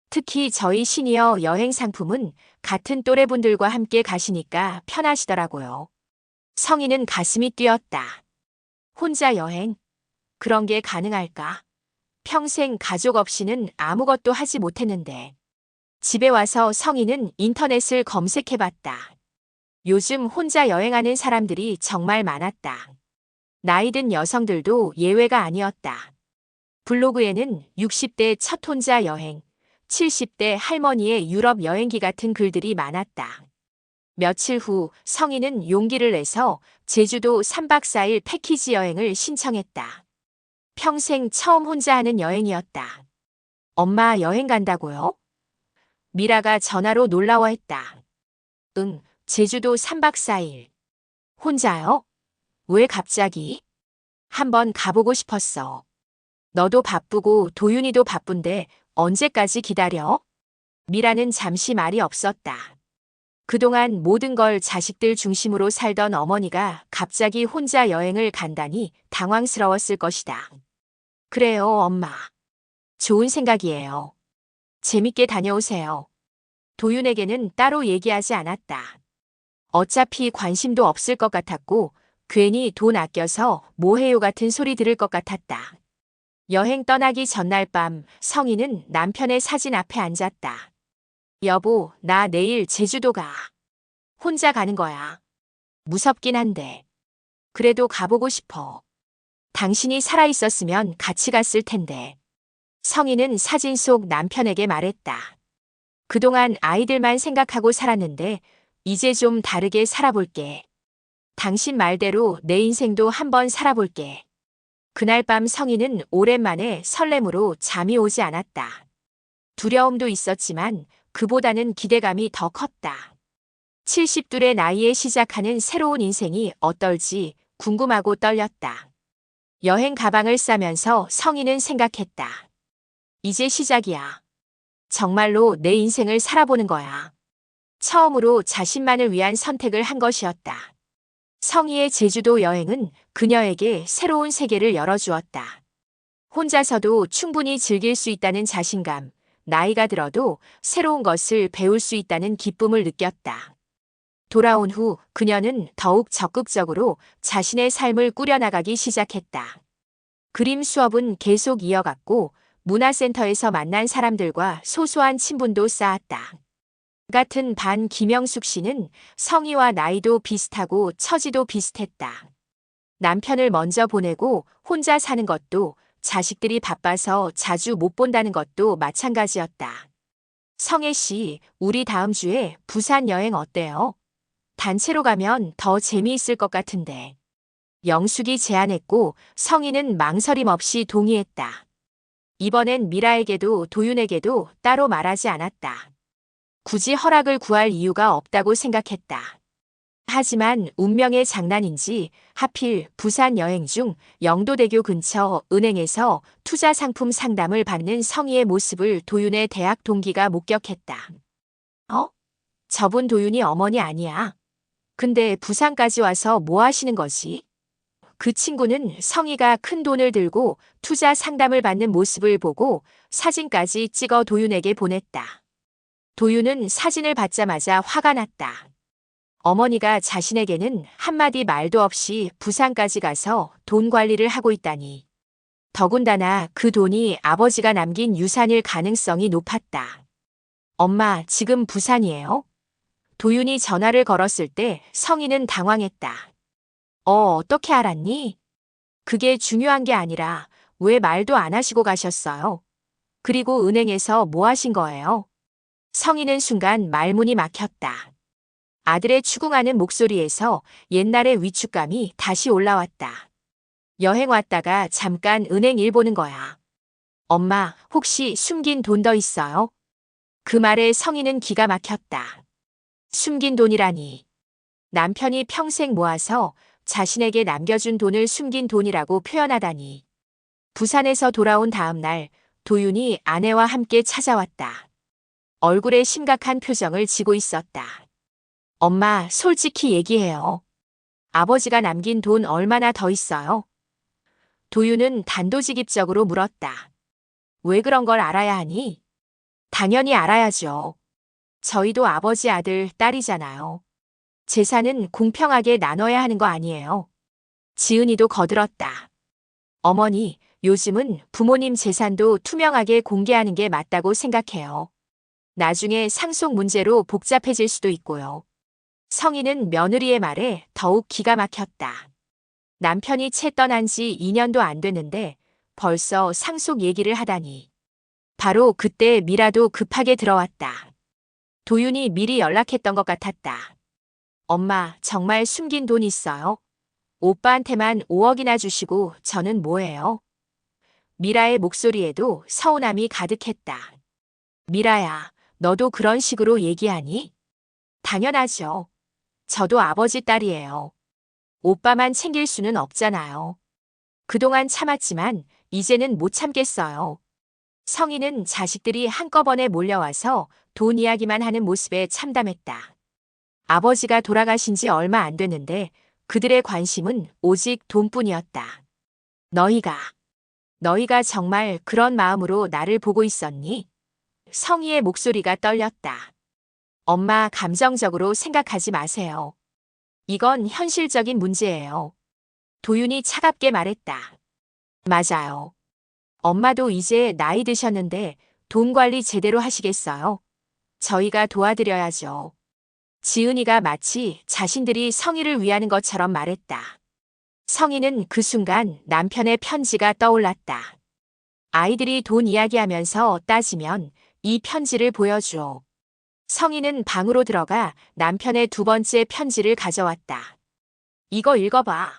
특히 저희 시니어 여행 상품은 같은 또래분들과 함께 가시니까 편하시더라고요. 성희는 가슴이 뛰었다. 혼자 여행? 그런 게 가능할까? 평생 가족 없이는 아무것도 하지 못했는데. 집에 와서 성희는 인터넷을 검색해봤다. 요즘 혼자 여행하는 사람들이 정말 많았다. 나이든 여성들도 예외가 아니었다. 블로그에는 60대 첫 혼자 여행, 70대 할머니의 유럽 여행기 같은 글들이 많았다. 며칠 후 성희는 용기를 내서 제주도 3박 4일 패키지 여행을 신청했다. 평생 처음 혼자 하는 여행이었다. 엄마 여행 간다고요? 미라가 전화로 놀라워했다. 응, 제주도 3박 4일. 혼자요? 왜 갑자기? 한번 가보고 싶었어. 너도 바쁘고 도윤이도 바쁜데 언제까지 기다려? 미라는 잠시 말이 없었다. 그동안 모든 걸 자식들 중심으로 살던 어머니가 갑자기 혼자 여행을 간다니 당황스러웠을 것이다. 그래요, 엄마. 좋은 생각이에요. 재밌게 다녀오세요. 도윤에게는 따로 얘기하지 않았다. 어차피 관심도 없을 것 같았고 괜히 돈 아껴서 뭐해요 같은 소리 들을 것 같았다. 여행 떠나기 전날 밤 성희는 남편의 사진 앞에 앉았다. 여보, 나 내일 제주도 가. 혼자 가는 거야. 무섭긴 한데. 그래도 가보고 싶어. 당신이 살아있었으면 같이 갔을 텐데. 성희는 사진 속 남편에게 말했다. 그동안 아이들만 생각하고 살았는데 이제 좀 다르게 살아볼게. 당신 말대로 내 인생도 한번 살아볼게. 그날 밤 성희는 오랜만에 설렘으로 잠이 오지 않았다. 두려움도 있었지만 그보다는 기대감이 더 컸다. 70둘의 나이에 시작하는 새로운 인생이 어떨지 궁금하고 떨렸다. 여행 가방을 싸면서 성희는 생각했다. 이제 시작이야. 정말로 내 인생을 살아보는 거야. 처음으로 자신만을 위한 선택을 한 것이었다. 성희의 제주도 여행은 그녀에게 새로운 세계를 열어주었다. 혼자서도 충분히 즐길 수 있다는 자신감, 나이가 들어도 새로운 것을 배울 수 있다는 기쁨을 느꼈다. 돌아온 후 그녀는 더욱 적극적으로 자신의 삶을 꾸려나가기 시작했다. 그림 수업은 계속 이어갔고 문화센터에서 만난 사람들과 소소한 친분도 쌓았다. 같은 반 김영숙 씨는 성희와 나이도 비슷하고 처지도 비슷했다. 남편을 먼저 보내고 혼자 사는 것도 자식들이 바빠서 자주 못 본다는 것도 마찬가지였다. 성혜 씨, 우리 다음 주에 부산 여행 어때요? 단체로 가면 더 재미있을 것 같은데. 영숙이 제안했고 성희는 망설임 없이 동의했다. 이번엔 미라에게도 도윤에게도 따로 말하지 않았다. 굳이 허락을 구할 이유가 없다고 생각했다. 하지만 운명의 장난인지 하필 부산 여행 중 영도대교 근처 은행에서 투자 상품 상담을 받는 성희의 모습을 도윤의 대학 동기가 목격했다. 저분 도윤이 어머니 아니야. 근데 부산까지 와서 뭐 하시는 거지? 그 친구는 성희가 큰 돈을 들고 투자 상담을 받는 모습을 보고 사진까지 찍어 도윤에게 보냈다. 도윤은 사진을 받자마자 화가 났다. 어머니가 자신에게는 한마디 말도 없이 부산까지 가서 돈 관리를 하고 있다니. 더군다나 그 돈이 아버지가 남긴 유산일 가능성이 높았다. 엄마, 지금 부산이에요? 도윤이 전화를 걸었을 때 성희는 당황했다. 어떻게 알았니? 그게 중요한 게 아니라 왜 말도 안 하시고 가셨어요? 그리고 은행에서 뭐 하신 거예요? 성희는 순간 말문이 막혔다. 아들의 추궁하는 목소리에서 옛날의 위축감이 다시 올라왔다. 여행 왔다가 잠깐 은행 일 보는 거야. 엄마, 혹시 숨긴 돈 더 있어요? 그 말에 성희는 기가 막혔다. 숨긴 돈이라니. 남편이 평생 모아서 자신에게 남겨준 돈을 숨긴 돈이라고 표현하다니. 부산에서 돌아온 다음 날 도윤이 아내와 함께 찾아왔다. 얼굴에 심각한 표정을 지고 있었다. 엄마, 솔직히 얘기해요. 아버지가 남긴 돈 얼마나 더 있어요? 도윤은 단도직입적으로 물었다. 왜 그런 걸 알아야 하니? 당연히 알아야죠. 저희도 아버지 아들, 딸이잖아요. 재산은 공평하게 나눠야 하는 거 아니에요. 지은이도 거들었다. 어머니, 요즘은 부모님 재산도 투명하게 공개하는 게 맞다고 생각해요. 나중에 상속 문제로 복잡해질 수도 있고요. 성희는 며느리의 말에 더욱 기가 막혔다. 남편이 채 떠난 지 2년도 안 됐는데 벌써 상속 얘기를 하다니. 바로 그때 미라도 급하게 들어왔다. 도윤이 미리 연락했던 것 같았다. 엄마, 정말 숨긴 돈 있어요? 오빠한테만 5억이나 주시고 저는 뭐예요? 미라의 목소리에도 서운함이 가득했다. 미라야, 너도 그런 식으로 얘기하니? 당연하죠. 저도 아버지 딸이에요. 오빠만 챙길 수는 없잖아요. 그동안 참았지만 이제는 못 참겠어요. 성희는 자식들이 한꺼번에 몰려와서 돈 이야기만 하는 모습에 참담했다. 아버지가 돌아가신 지 얼마 안 됐는데 그들의 관심은 오직 돈뿐이었다. 너희가 정말 그런 마음으로 나를 보고 있었니? 성희의 목소리가 떨렸다. 엄마, 감정적으로 생각하지 마세요. 이건 현실적인 문제예요. 도윤이 차갑게 말했다. 맞아요. 엄마도 이제 나이 드셨는데 돈 관리 제대로 하시겠어요? 저희가 도와드려야죠. 지은이가 마치 자신들이 성희를 위하는 것처럼 말했다. 성희는 그 순간 남편의 편지가 떠올랐다. 아이들이 돈 이야기하면서 따지면 이 편지를 보여줘. 성희는 방으로 들어가 남편의 두 번째 편지를 가져왔다. 이거 읽어봐.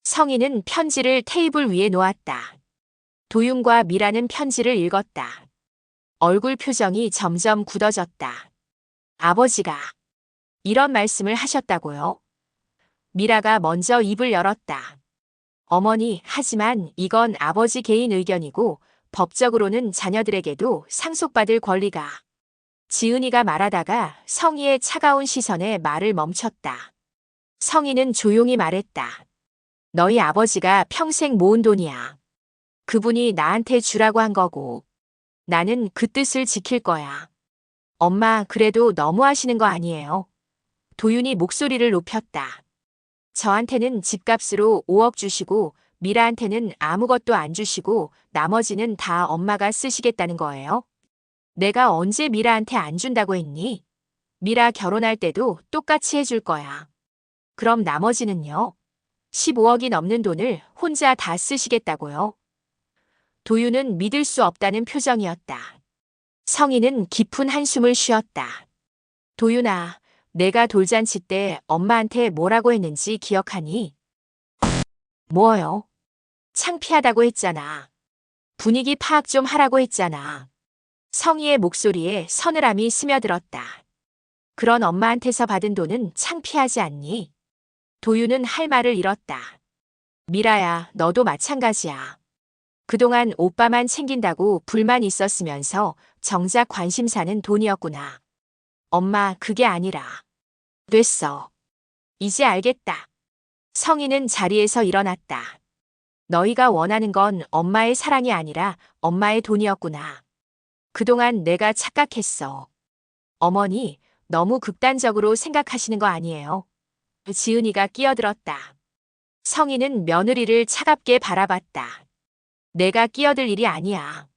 성희는 편지를 테이블 위에 놓았다. 도윤과 미라는 편지를 읽었다. 얼굴 표정이 점점 굳어졌다. 아버지가 이런 말씀을 하셨다고요? 미라가 먼저 입을 열었다. 어머니, 하지만 이건 아버지 개인 의견이고 법적으로는 자녀들에게도 상속받을 권리가. 지은이가 말하다가 성희의 차가운 시선에 말을 멈췄다. 성희는 조용히 말했다. 너희 아버지가 평생 모은 돈이야. 그분이 나한테 주라고 한 거고. 나는 그 뜻을 지킬 거야. 엄마, 그래도 너무하시는 거 아니에요? 도윤이 목소리를 높였다. 저한테는 집값으로 5억 주시고 미라한테는 아무것도 안 주시고 나머지는 다 엄마가 쓰시겠다는 거예요? 내가 언제 미라한테 안 준다고 했니? 미라 결혼할 때도 똑같이 해줄 거야. 그럼 나머지는요? 15억이 넘는 돈을 혼자 다 쓰시겠다고요? 도윤은 믿을 수 없다는 표정이었다. 성희는 깊은 한숨을 쉬었다. 도윤아, 내가 돌잔치 때 엄마한테 뭐라고 했는지 기억하니? 뭐요? 창피하다고 했잖아. 분위기 파악 좀 하라고 했잖아. 성희의 목소리에 서늘함이 스며들었다. 그런 엄마한테서 받은 돈은 창피하지 않니? 도윤은 할 말을 잃었다. 미라야, 너도 마찬가지야. 그동안 오빠만 챙긴다고 불만 있었으면서 정작 관심사는 돈이었구나. 엄마, 그게 아니라. 됐어. 이제 알겠다. 성희는 자리에서 일어났다. 너희가 원하는 건 엄마의 사랑이 아니라 엄마의 돈이었구나. 그동안 내가 착각했어. 어머니, 너무 극단적으로 생각하시는 거 아니에요? 지은이가 끼어들었다. 성희는 며느리를 차갑게 바라봤다. 내가 끼어들 일이 아니야.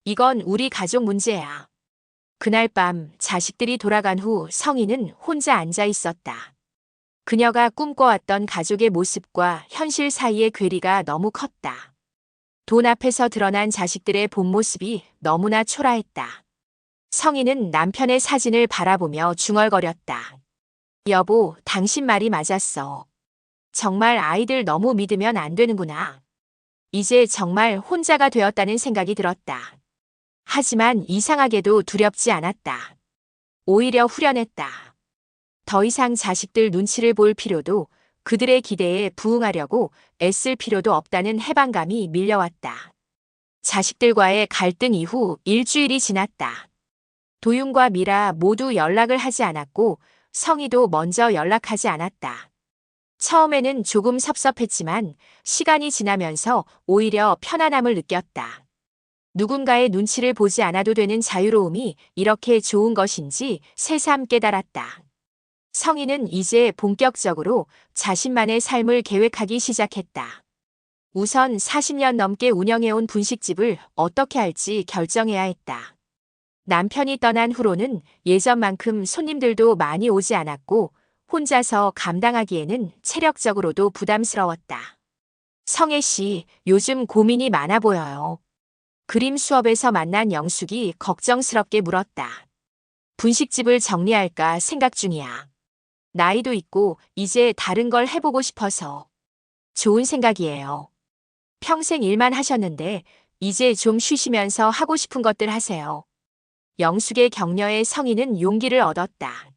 이건 우리 가족 문제야. 그날 밤 자식들이 돌아간 후 성희는 혼자 앉아 있었다. 그녀가 꿈꿔왔던 가족의 모습과 현실 사이의 괴리가 너무 컸다. 돈 앞에서 드러난 자식들의 본 모습이 너무나 초라했다. 성희는 남편의 사진을 바라보며 중얼거렸다. 여보, 당신 말이 맞았어. 정말 아이들 너무 믿으면 안 되는구나. 이제 정말 혼자가 되었다는 생각이 들었다. 하지만 이상하게도 두렵지 않았다. 오히려 후련했다. 더 이상 자식들 눈치를 볼 필요도 그들의 기대에 부응하려고 애쓸 필요도 없다는 해방감이 밀려왔다. 자식들과의 갈등 이후 일주일이 지났다. 도윤과 미라 모두 연락을 하지 않았고 성희도 먼저 연락하지 않았다. 처음에는 조금 섭섭했지만 시간이 지나면서 오히려 편안함을 느꼈다. 누군가의 눈치를 보지 않아도 되는 자유로움이 이렇게 좋은 것인지 새삼 깨달았다. 성희는 이제 본격적으로 자신만의 삶을 계획하기 시작했다. 우선 40년 넘게 운영해온 분식집을 어떻게 할지 결정해야 했다. 남편이 떠난 후로는 예전만큼 손님들도 많이 오지 않았고 혼자서 감당하기에는 체력적으로도 부담스러웠다. 성혜 씨, 요즘 고민이 많아 보여요. 그림 수업에서 만난 영숙이 걱정스럽게 물었다. 분식집을 정리할까 생각 중이야. 나이도 있고 이제 다른 걸 해보고 싶어서. 좋은 생각이에요. 평생 일만 하셨는데 이제 좀 쉬시면서 하고 싶은 것들 하세요. 영숙의 격려에 성희는 용기를 얻었다.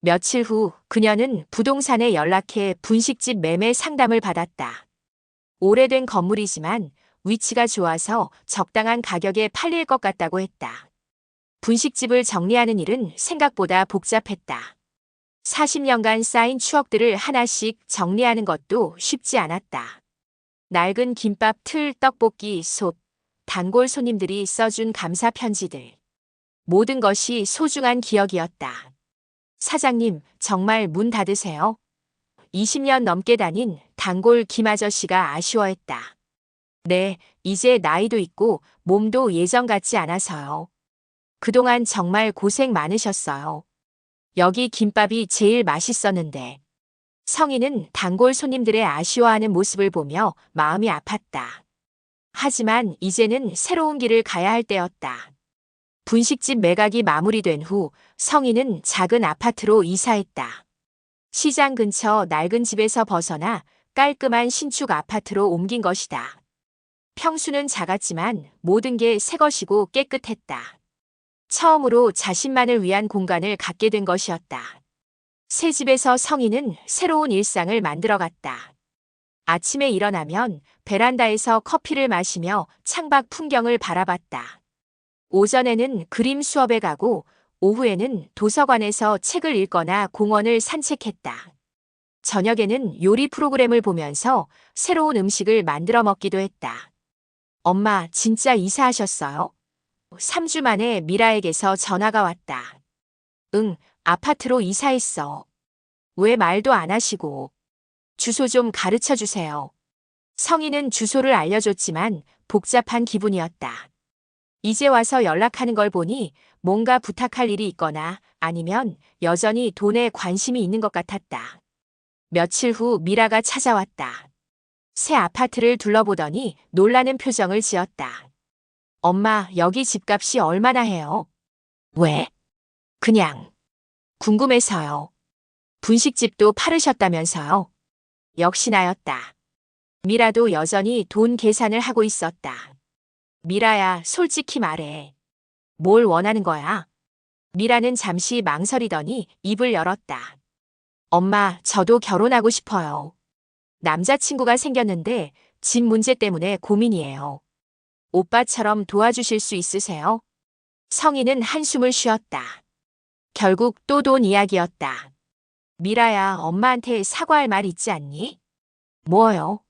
며칠 후 그녀는 부동산에 연락해 분식집 매매 상담을 받았다. 오래된 건물이지만 위치가 좋아서 적당한 가격에 팔릴 것 같다고 했다. 분식집을 정리하는 일은 생각보다 복잡했다. 40년간 쌓인 추억들을 하나씩 정리하는 것도 쉽지 않았다. 낡은 김밥 틀, 떡볶이, 솥, 단골 손님들이 써준 감사 편지들. 모든 것이 소중한 기억이었다. 사장님, 정말 문 닫으세요? 20년 넘게 다닌 단골 김 아저씨가 아쉬워했다. 네, 이제 나이도 있고 몸도 예전 같지 않아서요. 그동안 정말 고생 많으셨어요. 여기 김밥이 제일 맛있었는데. 성인은 단골 손님들의 아쉬워하는 모습을 보며 마음이 아팠다. 하지만 이제는 새로운 길을 가야 할 때였다. 분식집 매각이 마무리된 후 성인은 작은 아파트로 이사했다. 시장 근처 낡은 집에서 벗어나 깔끔한 신축 아파트로 옮긴 것이다. 평수는 작았지만 모든 게 새 것이고 깨끗했다. 처음으로 자신만을 위한 공간을 갖게 된 것이었다. 새 집에서 성인은 새로운 일상을 만들어갔다. 아침에 일어나면 베란다에서 커피를 마시며 창밖 풍경을 바라봤다. 오전에는 그림 수업에 가고 오후에는 도서관에서 책을 읽거나 공원을 산책했다. 저녁에는 요리 프로그램을 보면서 새로운 음식을 만들어 먹기도 했다. 엄마, 진짜 이사하셨어요? 3주 만에 미라에게서 전화가 왔다. 응, 아파트로 이사했어. 왜 말도 안 하시고. 주소 좀 가르쳐 주세요. 성인은 주소를 알려줬지만 복잡한 기분이었다. 이제 와서 연락하는 걸 보니 뭔가 부탁할 일이 있거나 아니면 여전히 돈에 관심이 있는 것 같았다. 며칠 후 미라가 찾아왔다. 새 아파트를 둘러보더니 놀라는 표정을 지었다. 엄마, 여기 집값이 얼마나 해요? 왜? 그냥. 궁금해서요. 분식집도 팔으셨다면서요? 역시나였다. 미라도 여전히 돈 계산을 하고 있었다. 미라야, 솔직히 말해. 뭘 원하는 거야? 미라는 잠시 망설이더니 입을 열었다. 엄마, 저도 결혼하고 싶어요. 남자친구가 생겼는데 집 문제 때문에 고민이에요. 오빠처럼 도와주실 수 있으세요? 성인은 한숨을 쉬었다. 결국 또 돈 이야기였다. 미라야, 엄마한테 사과할 말 있지 않니? 뭐요?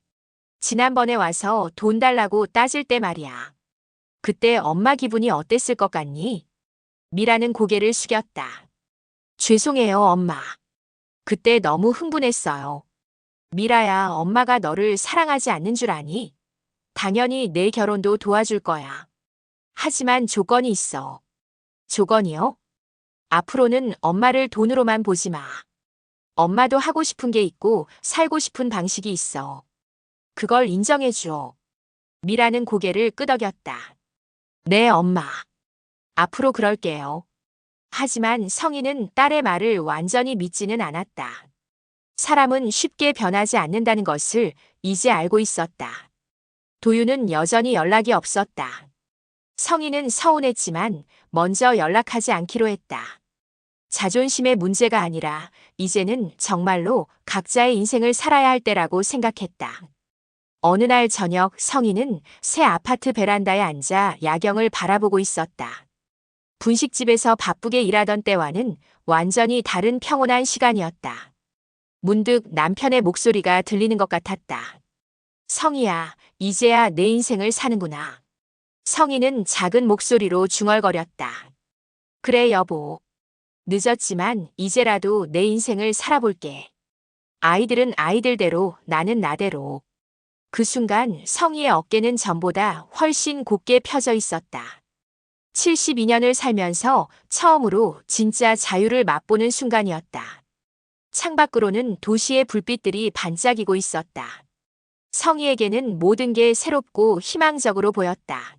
지난번에 와서 돈 달라고 따질 때 말이야. 그때 엄마 기분이 어땠을 것 같니? 미라는 고개를 숙였다. 죄송해요, 엄마. 그때 너무 흥분했어요. 미라야, 엄마가 너를 사랑하지 않는 줄 아니? 당연히 내 결혼도 도와줄 거야. 하지만 조건이 있어. 조건이요? 앞으로는 엄마를 돈으로만 보지 마. 엄마도 하고 싶은 게 있고 살고 싶은 방식이 있어. 그걸 인정해줘. 미라는 고개를 끄덕였다. 네, 엄마. 앞으로 그럴게요. 하지만 성인은 딸의 말을 완전히 믿지는 않았다. 사람은 쉽게 변하지 않는다는 것을 이제 알고 있었다. 도유는 여전히 연락이 없었다. 성인은 서운했지만 먼저 연락하지 않기로 했다. 자존심의 문제가 아니라 이제는 정말로 각자의 인생을 살아야 할 때라고 생각했다. 어느 날 저녁 성인은 새 아파트 베란다에 앉아 야경을 바라보고 있었다. 분식집에서 바쁘게 일하던 때와는 완전히 다른 평온한 시간이었다. 문득 남편의 목소리가 들리는 것 같았다. 성희야, 이제야 내 인생을 사는구나. 성희는 작은 목소리로 중얼거렸다. 그래, 여보. 늦었지만 이제라도 내 인생을 살아볼게. 아이들은 아이들대로, 나는 나대로. 그 순간 성희의 어깨는 전보다 훨씬 곧게 펴져 있었다. 72년을 살면서 처음으로 진짜 자유를 맛보는 순간이었다. 창밖으로는 도시의 불빛들이 반짝이고 있었다. 성희에게는 모든 게 새롭고 희망적으로 보였다.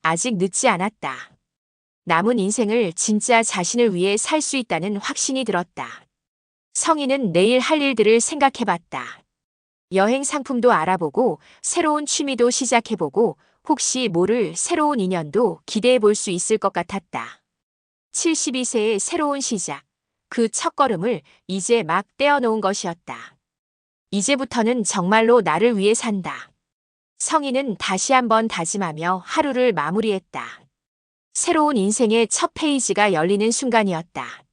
아직 늦지 않았다. 남은 인생을 진짜 자신을 위해 살 수 있다는 확신이 들었다. 성희는 내일 할 일들을 생각해봤다. 여행 상품도 알아보고 새로운 취미도 시작해보고 혹시 모를 새로운 인연도 기대해볼 수 있을 것 같았다. 72세의 새로운 시작, 그 첫걸음을 이제 막 떼어놓은 것이었다. 이제부터는 정말로 나를 위해 산다. 성희는 다시 한번 다짐하며 하루를 마무리했다. 새로운 인생의 첫 페이지가 열리는 순간이었다.